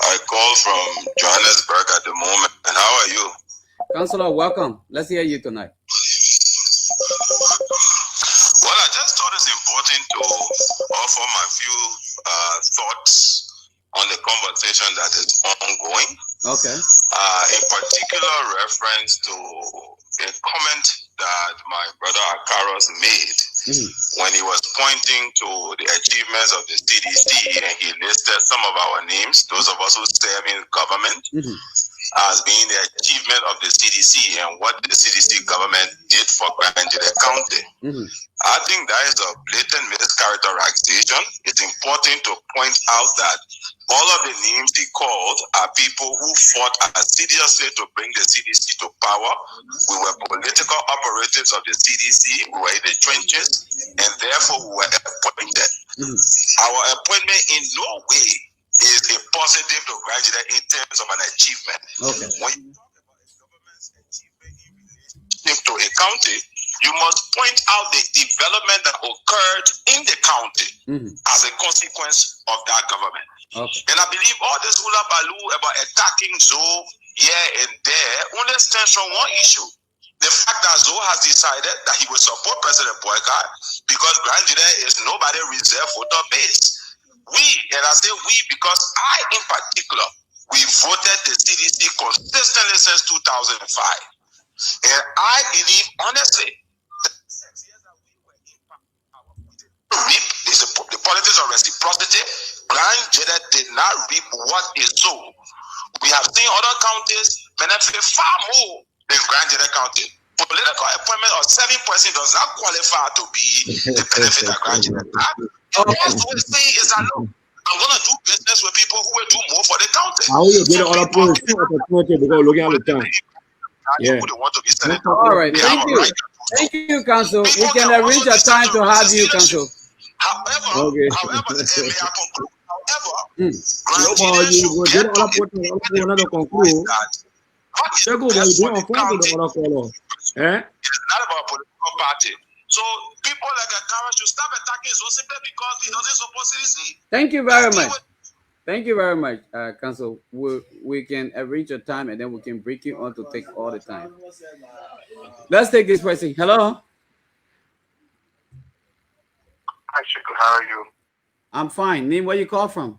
I call from Johannesburg at the moment. And how are you? Councillor, welcome. Let's hear you tonight. Well, I just thought it's important to offer my few thoughts on the conversation that is ongoing. Okay. In particular, reference to a comment that my brother ACAROUS made when he was pointing to the achievements of the CDC, and he listed some of our names, those of us who serve in government, as being the achievement of the CDC and what the CDC government did for Nigeria County. I think that is a blatant mischaracterization. It's important to point out that all of the names he called are people who fought assiduously to bring the CDC to power. We were political operatives of the CDC. We were in the trenches, and therefore we were appointed. Our appointment in no way is a positive to graduate in terms of an achievement. Okay. When you talk about a government's achievement in relationship to a county, you must point out the development that occurred in the county as a consequence of that government. Okay. And I believe all this hula baloo about attacking ZOE here and there only stems from one issue. The fact that ZOE has decided that he will support President Boycott because Grand Judea is nobody reserved voter base. We, and I say we because I in particular, we voted the CDC consistently since 2005. And I believe honestly, the 6 years that we were in power, the politics of reciprocity, Grand Judea did not reap what is sown. We have seen other counties benefit far more than Grand Judea County. political appointment of 7% does not qualify to be the benefit of graduate. Most will say is that look, I'm gonna do business with people who will do more for the county. How will you get other points? Because looking at the time. Yeah. Want to be senator. All right, thank you. Thank you, Council. We can arrange a time to have you, Council. However, Okay. may I conclude? However, You will get other points. Another conclude. It's not about political party. So people like ACAROUS should stop attacking so simply because he doesn't support CDC. Thank you very much. Thank you very much, Council. We can arrange a time and then we can break you on to take all the time. Let's take this person. Hello. Hi, Shiku. How are you? I'm fine. Name, where you call from?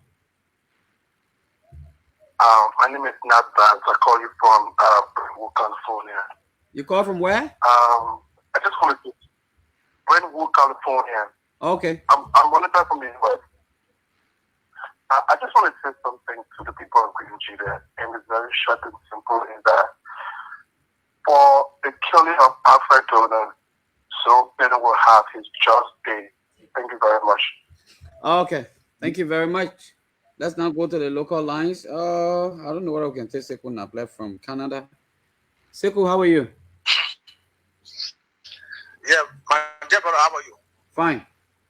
My name is Nat Babs. I call you from Brentwood, California. You call from where? I just wanted to Brentwood, California. Okay. I'm monitoring from the US. I just want to say something to the people of Green Nigeria, and it's very short and simple, is that for the killing of Alfred donors, so Peter will have his just day. Thank you very much. Okay. Thank you very much. Let's now go to the local lines. I don't know what I can take Sekou Naple from Canada. Sekou, how are you? Yeah, my dear brother, how are you? Fine.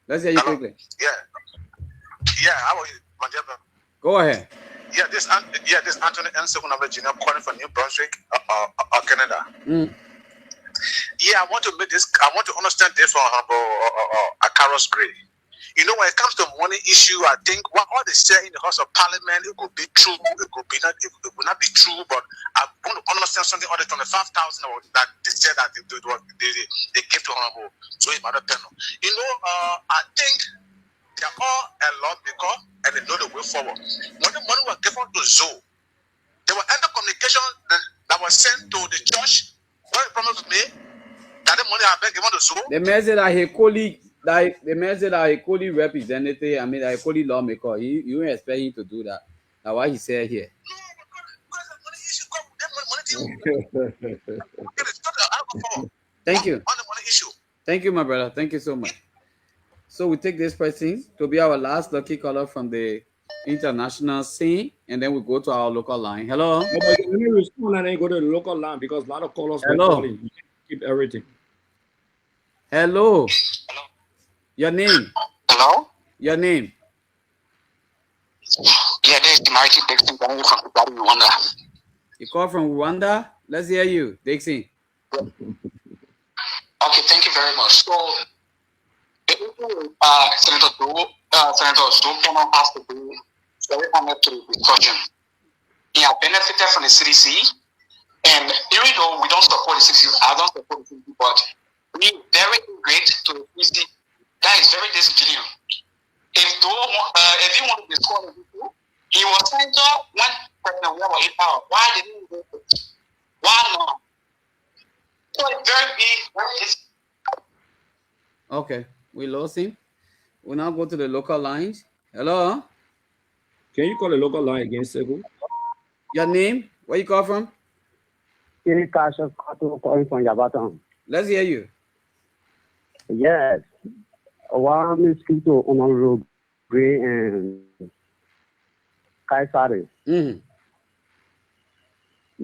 Let's hear you quickly. Yeah, how are you, my dear brother? Go ahead. This Anthony N. Sekou Naple Jr. calling from New Brunswick, Canada. Yeah, I want to understand this from ACAROUS Gray. You know, when it comes to money issue, I think what all they say in the House of Parliament, it could be true, it will not be true, but I want to understand something on the 25,000 that they said that they gave to Honorable ZOE PENNUE. You know, I think they're all a lot because and they know the way forward. When the money was given to ZOE, there were other communication that was sent to the church. What the promise was made that the money had been given to ZOE. The message that he colleague. Like the man said that a colleague representative, I mean, a colleague lawmaker, you expect him to do that. That's why he said here. Thank you. Thank you, my brother. Thank you so much. So we take this person to be our last lucky caller from the international scene, and then we go to our local line. Hello. Let me respond and then go to the local line because a lot of callers are calling. You can't keep everything. Hello. Your name? Hello? Your name? Yeah, this is Mighty Dixon from Rwanda. You call from Rwanda? Let's hear you, Dixon. Okay, thank you very much. So, Senator ZOE has to be very honored to the discussion. He has benefited from the CDC, and even though we don't support the CDC, I don't support the CDC, but we very great to the CDC. That is very disingenuous. If he wanted to discuss the people, he was senator when President Obama was in power. Why didn't he do it? Why not? So it's very Okay, we lost him. We'll now go to the local lines. Hello? Can you call the local line again, Sekou? Your name? Where you call from? Calling from Yabatan. Let's hear you. Yes. I want to speak to Honorable Gray and Kaisari.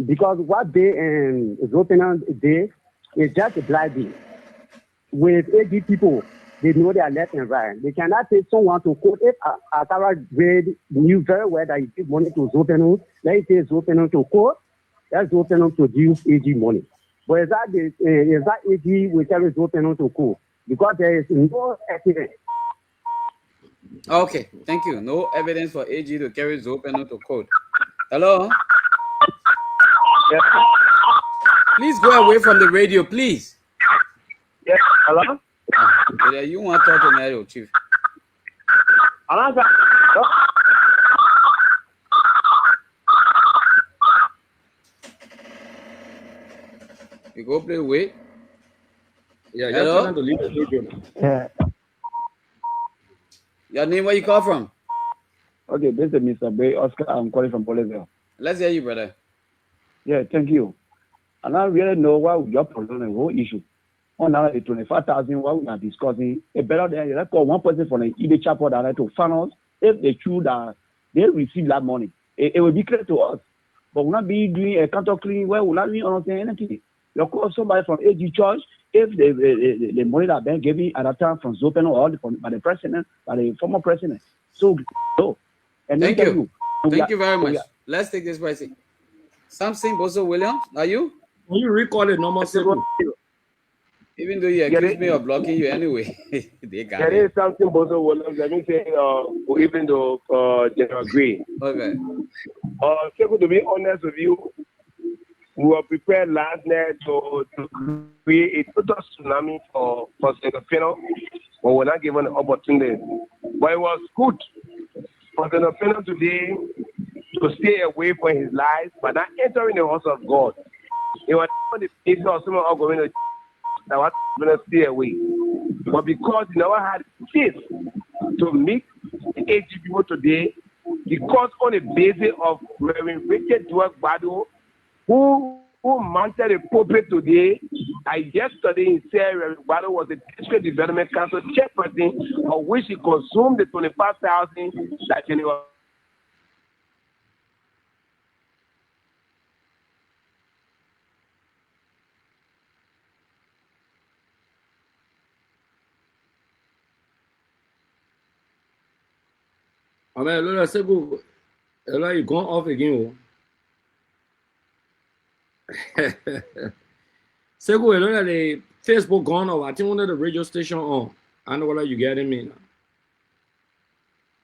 Because what they and Zotenant day is just a blind day. With AG people, they know they are left and right. They cannot take someone to quote if ACAROUS Gray knew very well that he give money to Zotenant. Let's say Zotenant to quote, that's Zotenant to give AG money. But is that AG will tell Zotenant to quote? Because there is no evidence. Okay, thank you. No evidence for AG to carry ZOE PENNUE to court. Hello? Yes. Please go away from the radio, please. Yes, hello? You want to talk to Mario, Chief? You go play wait. Yeah, hello? To leave the radio. Yeah. Your name, where you call from? Okay, this is Mr. Bay Oscar. I'm calling from Polizio. Let's hear you, brother. Yeah, thank you. And I really know why we just prolong the whole issue. On now the 25,000, what we are discussing, a better than let's call one person from the eBay chapel that to find out if they choose that they receive that money. It will be clear to us. But we'll not be doing a counter clean where we'll not be understanding anything. You call somebody from AG Church, if the money that been given at that time from ZOE or by the president, by the former president. So, and thank you. Thank you very much. Let's take this question. Samson Bozo Williams, are you? Can you recall the number 7? Even though you accuse me of blocking you anyway. They got there it. is something Bozo Williams. Let me say, even though General Green. Okay. So to be honest with you, we were prepared last night to create a total tsunami for Senator PENNUE, but we're not given the opportunity. But it was good for Senator PENNUE today to stay away from his lies, but not entering the house of God. It was not the place of someone going to that was going to stay away. But because he never had faith to meet the AG people today, because on the basis of Reverend Richard Dweck Bado, who mounted the pulpit today, yesterday he said Reverend Bado was the District Development Council chairperson, of which he consumed the 25,000 that he was. I mean, Lola Segu, Lola, you gone off again. Segu, Lola, the Facebook gone off. I think one of the radio station on. I know what you getting me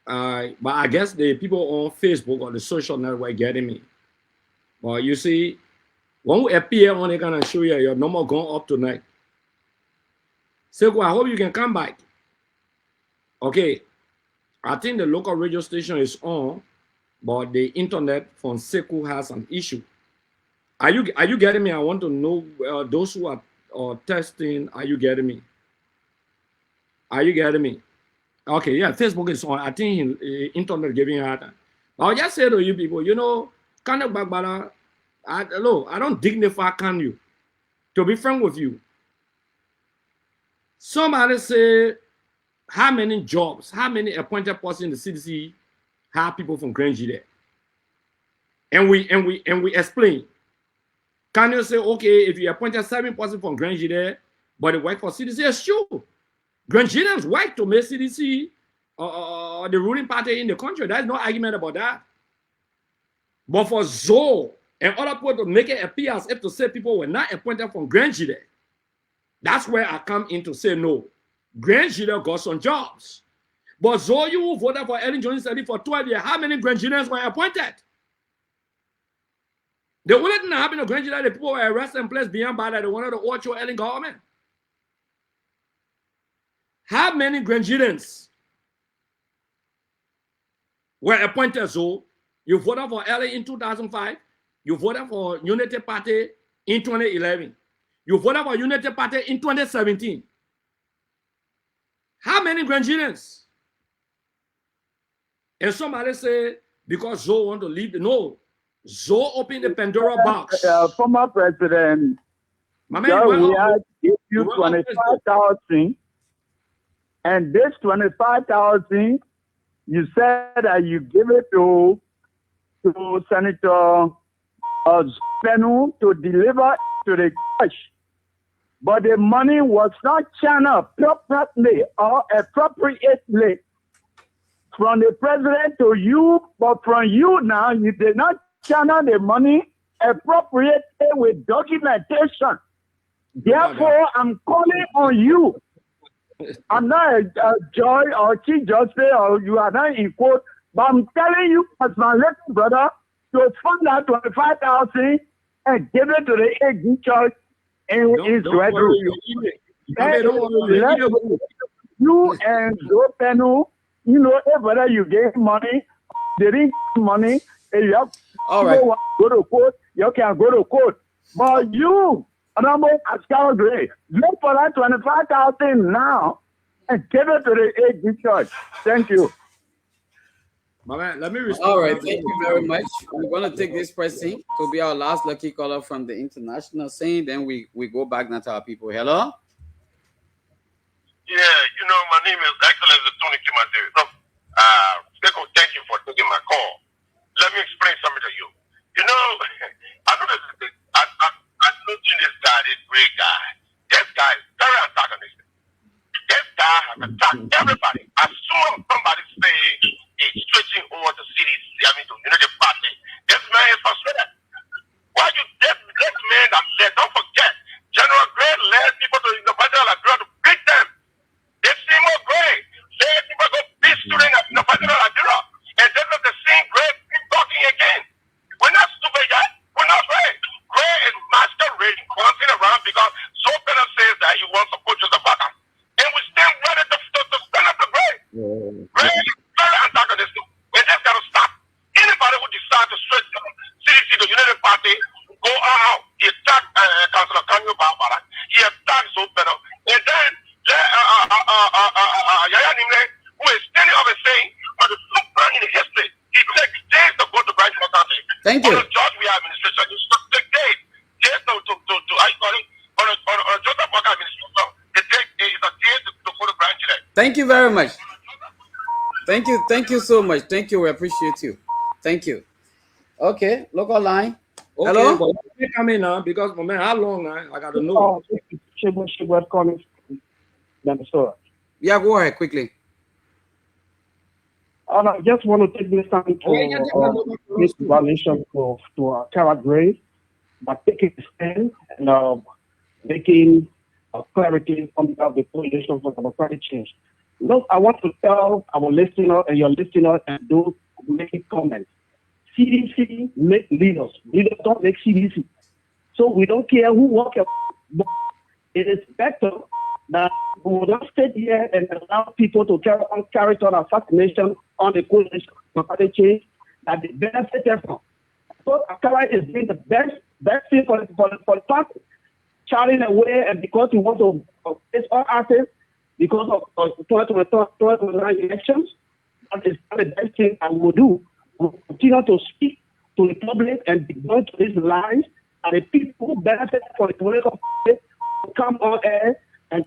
now. But I guess the people on Facebook or the social network getting me. But you see, when we appear on, they're gonna show you your number gone up tonight. Segu, I hope you can come back. Okay. I think the local radio station is on, but the internet from Seku has an issue. Are you getting me? I want to know those who are testing. Are you getting me? Are you getting me? Okay, yeah, Facebook is on. I think internet giving her that. I'll just say to you people, you know, kind of bagbara. I don't dignify can you. To be frank with you, somebody say, how many jobs, how many appointed persons in the CDC have people from Grange there? And we explain. Can you say, okay, if you appointed 7 persons from Grange there, but they work for CDC, yes, sure. Grangeans work to make CDC the ruling party in the country. There's no argument about that. But for ZOE and other people to make it appear as if to say people were not appointed from Grange there, that's where I come in to say no. Grange got some jobs. But ZOE, you voted for Ellen Johnson for 12 years. How many Grangeans were appointed? The only thing that happened to Grange, the people were arrested and placed behind bars that they wanted to watch your Ellen government. How many Grangeans were appointed ZOE? You voted for Ellen in 2005. You voted for Unity Party in 2011. You voted for Unity Party in 2017. How many Grangeans? And somebody say, because ZOE want to leave, no. ZOE opened the Pandora box. Former president, my man, we have give you 25,000, and this 25,000, you said that you give it to Senator PENNUE to deliver to the church. But the money was not channeled properly or appropriately from the president to you, but from you now, you did not channel the money appropriately with documentation. Therefore, I'm calling on you. I'm not a Joy or Chief Justice, or you are not in court, but I'm telling you as my little brother to fund that 25,000 and give it to the AG Church in his bedroom. You and ZOE PENNUE, you know, whether you get money, they didn't get money, and you have to go to court, you can go to court. But you, Honorable ACAROUS, look for that 25,000 now and give it to the AG Church. Thank you. My man, let me respond. All right, thank you very much. We're going to take this person to be our last lucky caller from the international scene. Then we go back now to our people. Hello? Yeah, my name is Excellency Tony Kimade. So, thank you for taking my call. Let me explain something to you. I know I know this guy, this great guy. This guy is very antagonistic. This guy has attacked everybody. As soon as somebody say he's switching over to CDC, to Unity Party, this man is frustrated. Why this man that led, don't forget, General Gray led people to the Federal Agreement to beat them. They see more Gray. Led people go beat students at the Federal Agreement. And then the same Gray keep talking again. We're not stupid yet. We're not Gray. Gray is masquerading, bouncing around because Zopena says that he wants to put Joseph Baka. And we stand ready to stand up to Gray. Gray is very antagonistic. And that's got to stop. Anybody who decides to switch from CDC to United Party, go out. He attacked Councilor Kanyo Barbara. He attacked Zopena. And then Yaya Nimle, who is standing up and saying, for the first time in history, it takes days to go to branch for country. Thank you. On the George we administration, it takes days. Days to I call it, on a Joseph Walker administration, it takes days to go to branch there. Thank you very much. Thank you so much. Thank you. We appreciate you. Thank you. Okay, local line. Okay, Hello? but you come in now because, my man, how long now? I got to know. She was calling Minnesota. Yeah, go ahead quickly. And I just want to take this time to make evaluation to Cara Gray by taking a stand and making clarity on behalf of the coalition for democratic change. Look, I want to tell our listener and your listener and those making comments. CDC make leaders. Leaders don't make CDC. So we don't care who walk your but it is better that we will not sit here and allow people to carry on character assassination on the coalition for climate change that they benefited from. So ACAROUS is doing the best thing for the party, charting away, and because we want to face all artists because of 2029 elections, that is the best thing I will do. We'll continue to speak to the public and debunk these lies, and the people who benefit from the political party will come on air and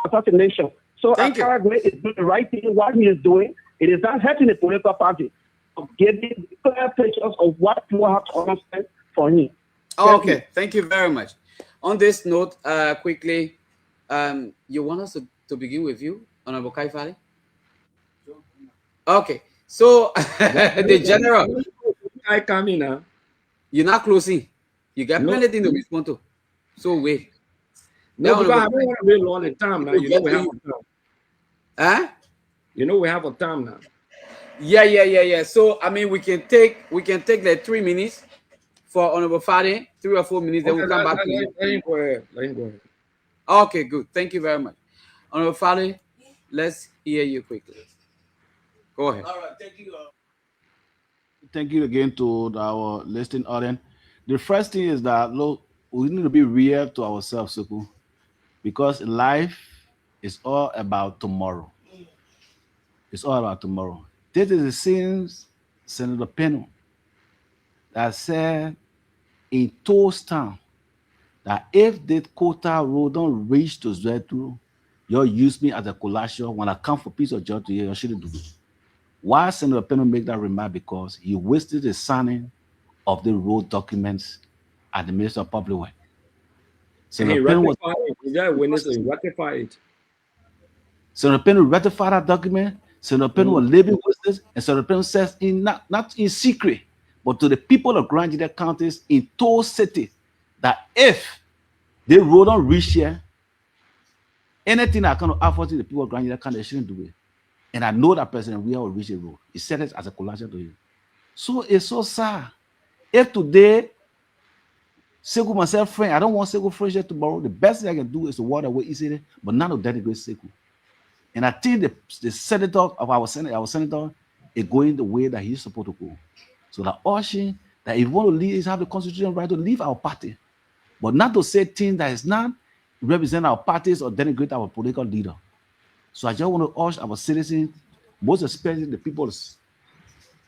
assassination. So ACAROUS is doing the right thing. What he is doing, it is not helping the political party. Of giving clear pictures of what people have to understand for him. Okay, thank you very much. On this note, quickly, you want us to begin with you, Honorable Kaifali? Okay, so the general. I come in now. You're not closing. You got plenty to respond to. So wait. No, because I don't want to wait long the time now. You know we have a time. Huh? You know we have a time now. Yeah. So I mean, we can take like 3 minutes for Honorable Fadi, 3 or 4 minutes. Then we'll come back to you. Let him go ahead. Okay, good. Thank you very much, Honorable Fadi. Let's hear you quickly. Go ahead. All right, thank you. Thank you again to our listening audience. The first thing is that look, we need to be real to ourselves, Suku, because life is all about tomorrow. It's all about tomorrow. This is the same Senator PENNUE that said in Toasttown that if the quota road don't reach to Zwetu, you'll use me as a collateral when I come for peace of joy to you shouldn't do it. Why Senator PENNUE make that remark? Because he wasted the signing of the road documents at the Minister of Public Works. Senator PENNUE ratify it. Senator PENNUE ratified that document. Senator PENNUE was living with this, and Senator PENNUE says not in secret, but to the people of Grand Judea counties in Toll City, that if the road don't reach here, anything I can offer to the people of Grand Judea county, they shouldn't do it. And I know that President Weah will reach the road. He said it as a collateral to you. So it's so sad. If today, Sekou myself friend, I don't want Sekou friendship tomorrow. The best thing I can do is to walk away easily, but not to denigrate Sekou. And I think the senator of our senator is going the way that he's supposed to go. So that urging that if you want to leave, have the constitutional right to leave our party, but not to say things that is not represent our parties or denigrate our political leader. So I just want to urge our citizens, most especially the people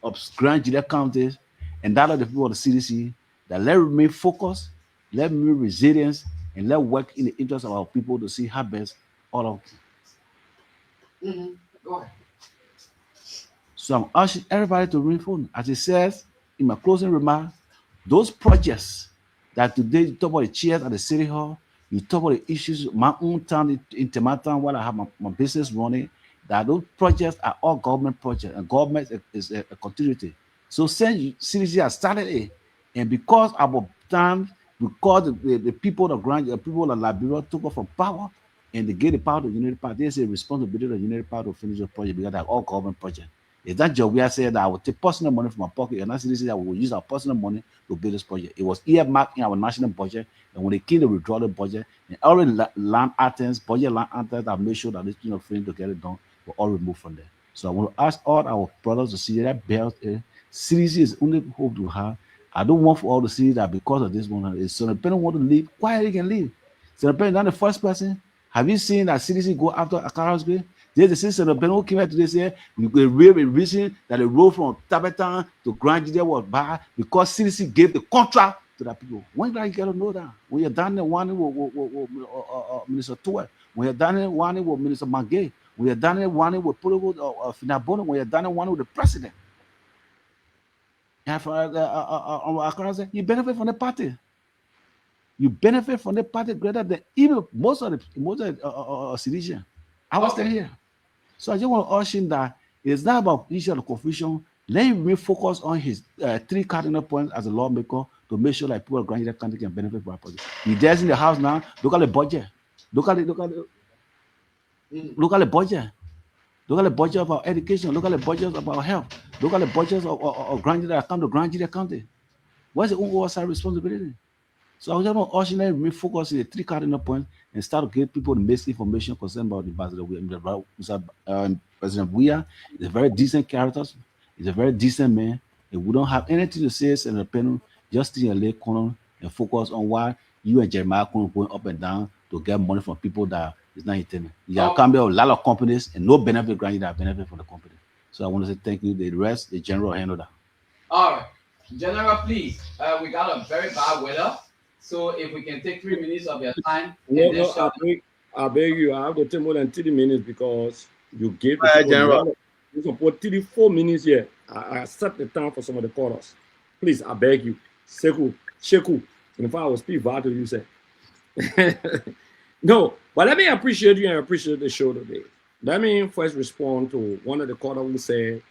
of Grand Julia counties and that of the people of the CDC, that let remain focused, let remain resilience, and let work in the interest of our people to see how best all of. Go ahead. So I'm asking everybody to remain focused. As it says in my closing remarks, those projects that today you talk about the chairs at the city hall, you talk about the issues my own town in Tematan while I have my business running, that those projects are all government projects and government is a continuity. So since CDC has started it, and because our town, because the people of the people of Liberia took off from power and they gave the power to the Unity Party, there's a responsibility of the Unity Party to finish the project because they're all government projects. It's that job we are saying that I will take personal money from my pocket and not CDC that we will use our personal money to build this project. It was earmarked in our national budget, and when they came to withdraw the budget, and already land items, budget land items that made sure that this thing of finish to get it done were all removed from there. So I want to ask all our brothers to see that belt. CDC is only hope to have. I don't want for all to see that because of this one. If Senator Penn want to leave, quietly can leave. Senator Penn is not the first person. Have you seen that CDC go after ACAROUS grade? There's the Senator Penn who came out today say the real reason that the road from Tabatan to Grand Judea was bad because CDC gave the contract to the people. When did I get to know that? When you're done one with Minister Tuwe, when you're done one with Minister Mangay, when you're done one with Pulibo Finabono, when you're done one with the president. And for you benefit from the party. You benefit from the party greater than even most of the citizens. I was still here. So I just want to urge him that it's not about issue of confusion. Let him refocus on his 3 cardinal points as a lawmaker to make sure that people of Grand United country can benefit from our project. He's there in the house now. Look at the budget. Look at the budget. Look at the budget of our education. Look at the budget of our health. Look at the budget of Grand United account to Grand United County. What's the oversight responsibility? So I just want to urge him to refocus on the 3 cardinal points and start to give people the basic information concerning about the ambassador. President Buya is a very decent character. He's a very decent man. If we don't have anything to say, Senator Pennu, just stay in your leg corner and focus on why you and Jeremiah are going up and down to get money from people that is not intended. You can be a lot of companies and no benefit granted that benefit from the company. So I want to say thank you. The rest, the general handle that. All right. General, please. We got a very bad weather. So if we can take 3 minutes of your time. I beg you, I have to take more than 30 minutes because you gave General. You can put 34 minutes here. I set the time for some of the callers. Please, I beg you. Sheku. And if I will speak to you, say. No, but let me appreciate you and appreciate the show today. Let me first respond to one of the callers who said,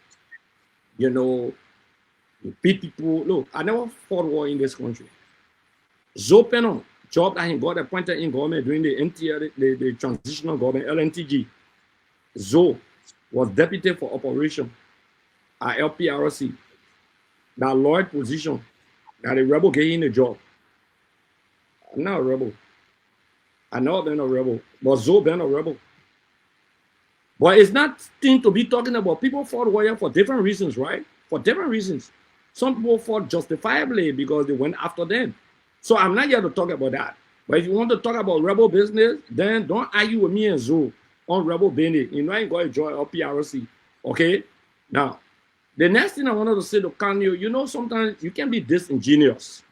you know, you beat people. Look, I never fought war in this country. ZOE PENNUE, job that he got appointed in government during the NTR, the transitional government, LNTG. ZOE was deputy for operation at LPRC. That Lloyd position, that the rebel gave him the job. I'm not a rebel. I know I've been a rebel, but ZOE been a rebel. But it's not thing to be talking about. People fought warrior for different reasons, right? For different reasons. Some people fought justifiably because they went after them. So I'm not here to talk about that. But if you want to talk about rebel business, then don't argue with me and ZOE on rebel business. You know I ain't going to join LPRC. Okay? Now, the next thing I wanted to say to Kanye, you know, sometimes you can be disingenuous.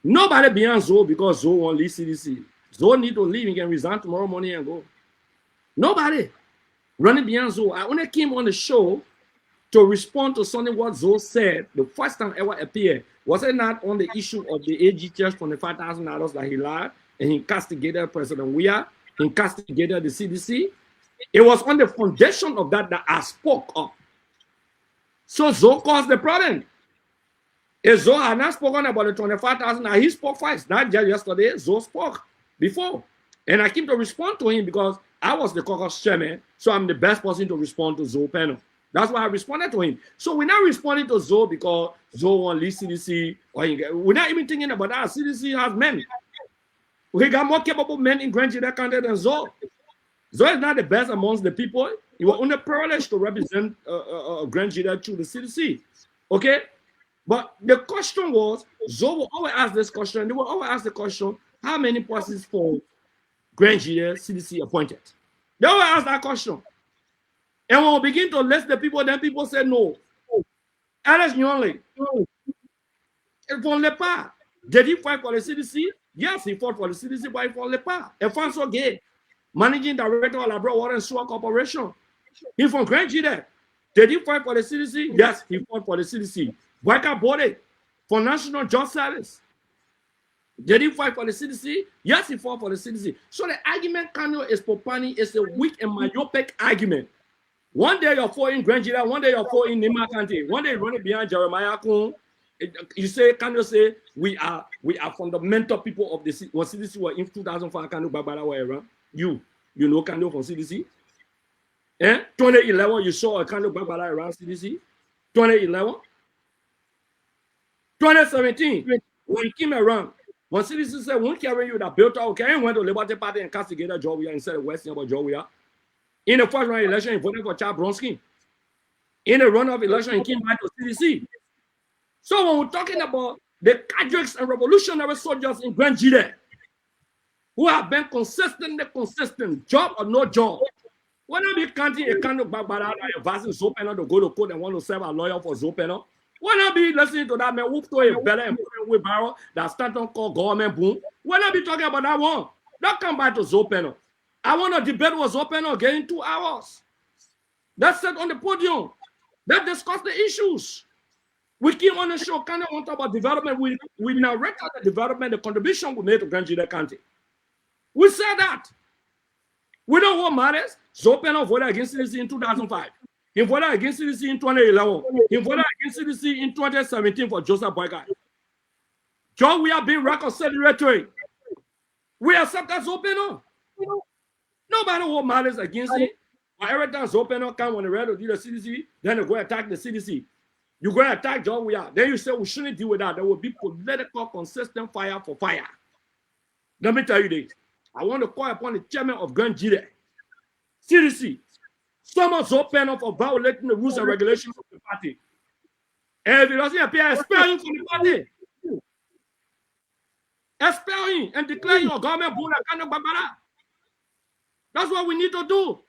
Nobody beyond ZOE because ZOE won't leave CDC. ZOE need to leave. He can resign tomorrow morning and go. Nobody running beyond ZOE. I only came on the show to respond to something what ZOE said the first time ever appeared. Was it not on the issue of the AG church $25,000 that he lied and he castigated President Weah, he castigated the CDC? It was on the foundation of that I spoke up. So ZOE caused the problem. If ZOE had not spoken about the 25,000, he spoke first. Not just yesterday, ZOE spoke before. And I came to respond to him because I was the caucus chairman, so I'm the best person to respond to ZOE PENNUE. That's why I responded to him. So we're not responding to ZOE because ZOE won't leave CDC. We're not even thinking about that. CDC has men. We got more capable men in Grand Julia County than ZOE. ZOE is not the best amongst the people. He was only privileged to represent Grand Julia through the CDC. Okay? But the question was, ZOE will always ask this question. They will always ask the question, how many persons for Grand Julia CDC appointed? They will ask that question. And when we begin to list the people, then people say no. Alex Nyonle, il ne l'est pas. Did he fight for the CDC? Yes, he fought for the CDC, but he ne l'est pas. Alfonso Gay, managing director of Labrador Water and Sewer Corporation. He's from Grand Gide. Did he fight for the CDC? Yes, he fought for the CDC. Boyka Bode, for National Job Service. Did he fight for the CDC? Yes, he fought for the CDC. So the argument Kano is Popani is a weak and myopic argument. One day you're for in Grand Gide, one day you're for in Nima County, one day you're running behind Jeremiah Kun. You say, can you say we are fundamental people of the CDC were in 2005? Can you Babala were you know can you from CDC? 2011 you saw a kind of Babala around CDC. 2011, 2017 when he came around, when CDC said won't carry you that built out, okay, went to Liberty Party and castigated Jowia instead of Western about Jowia. In the first round election, he voted for Chad Bronski. In the runoff election, he came back to CDC. So when we're talking about the cadres and revolutionary soldiers in Grand Gide who have been consistent, job or no job, when I be counting a kind of Babara advising Zopeno to go to court and want to serve a lawyer for Zopeno, when I be listening to that man who to a better and with barrel that stand on call government boom, when I be talking about that one, don't come back to Zopeno. I want to debate with Zopeno again in 2 hours. That's set on the podium. That discuss the issues. We keep on the show, kind of want to talk about development. We narrate the development, the contribution we made to Grand Gide County. We said that. We don't want matters. Zopeno voted against CDC in 2005. He voted against CDC in 2011. He voted against CDC in 2017 for Joseph Boyka. John, we are being reconciliatory. We accept that Zopeno. Nobody what matters against it. But every time Zopeno come when the red to do the CDC, then they go attack the CDC. You go attack John we are. Then you say we shouldn't deal with that. There will be political consistent fire for fire. Let me tell you this. I want to call upon the chairman of Grand Gide, CDC, summon Zopeno for violating the rules and regulations of the party. And if he doesn't appear, expel him from the party. Expel him and declare your government bull and kind of babara. That's what we need to do.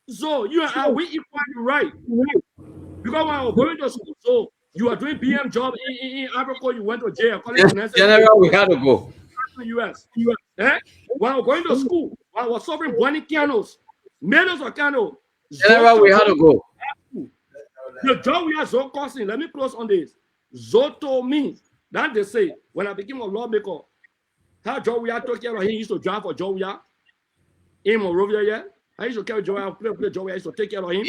So you and I, we equally right. Because when I was going to school, so you are doing BM job in Africa, you went to jail. General, we had to go. US. When I was going to school, when I was suffering burning candles, millions of candles. General, we had to go. The job we are so costing. Let me close on this. Zoto means that they say when I became a lawmaker, how job we are took care of him used to drive for job we are in Monrovia, yeah. I used to carry job, play job, I used to take care of him.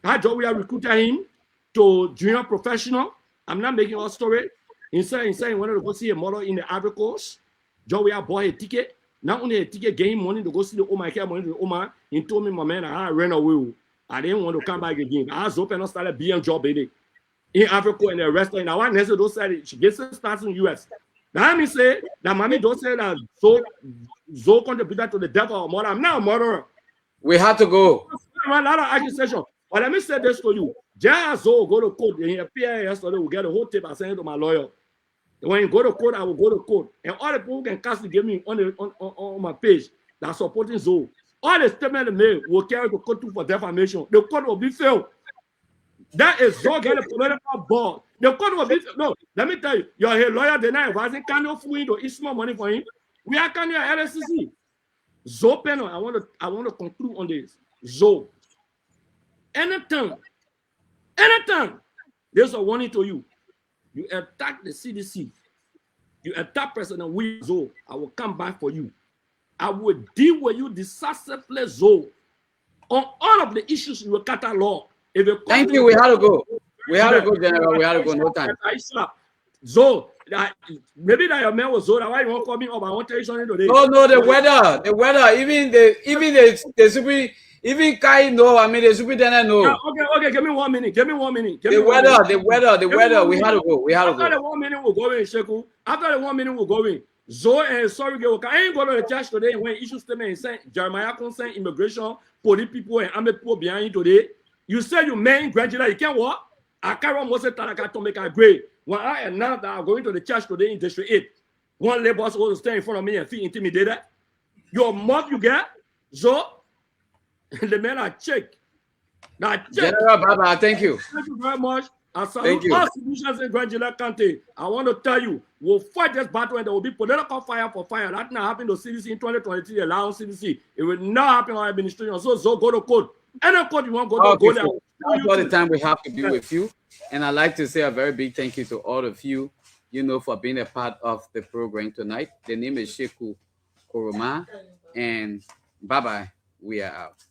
How job we are recruited him to junior professional. I'm not making a story. He said he wanted to go see a model in the Ivory Coast. Joe, we have bought a ticket. Not only a ticket, gave him money to go see the Oma, money to the Oma. He told me, my man, I ran away. I didn't want to come back again. I was open and started being job in Africa and the restaurant. Now, one Nessie don't say she gets starts in the US. Now, let me say that mommy don't say that Zoe contributed to the death of a mother. I'm not a murderer. We had to go. A lot of accusation. But let me say this to you. Just Zoe go to court. In a PA yesterday, we get a whole tape I sent it to my lawyer. When you go to court, I will go to court. And all the people can cast give me on my page that supporting Zoe. All the statement they made will carry the court for defamation. The court will be failed. That is Zoe get a political ball. The court will be no. Let me tell you, you're a lawyer. They're not advising. Can you free to eat small money for him? We are can you LSCC. Zoe Penno. I want to conclude on this. Zoe. Anytime, there's a warning to you. You attack the CDC. You attack President William Zoe. I will come back for you. I will deal with you decisively, Zoe, on all of the issues in your catalog. Thank you. We had to go. We had to go, General. We had to go. No time. Zoe, maybe that your man was Zoe. Why you won't call me up? I want to tell you something today. No, the weather. Even Kai no. I mean, the superintendent no. Okay. Give me 1 minute. The weather. We had to go. After the 1 minute, we'll go in, Sheku. After the 1 minute, we'll go in. Zoe and sorry, I ain't going to the church today when issue statement is saying Jeremiah concern immigration, police people and army people behind you today. You say you man graduate, you can't walk. ACAROUS must talk to make a grade. When I announced that I'm going to the church today in District 8, one labor supposed to stand in front of me and feel intimidated. Your mouth you get, Zoe, and the man I check. General Baba, thank you. Thank you very much. I Thank salute you. all citizens in Grand Gillette County. I want to tell you, we'll fight this battle and there will be political fire for fire. That not happened to CDC in 2023, allow CDC. It will not happen on administration. So go to court. Any court you want to go to, go there. That's all the time we have to be with you. And I'd like to say a very big thank you to all of you, for being a part of the program tonight. The name is Sheku Koroma. And bye-bye. We are out.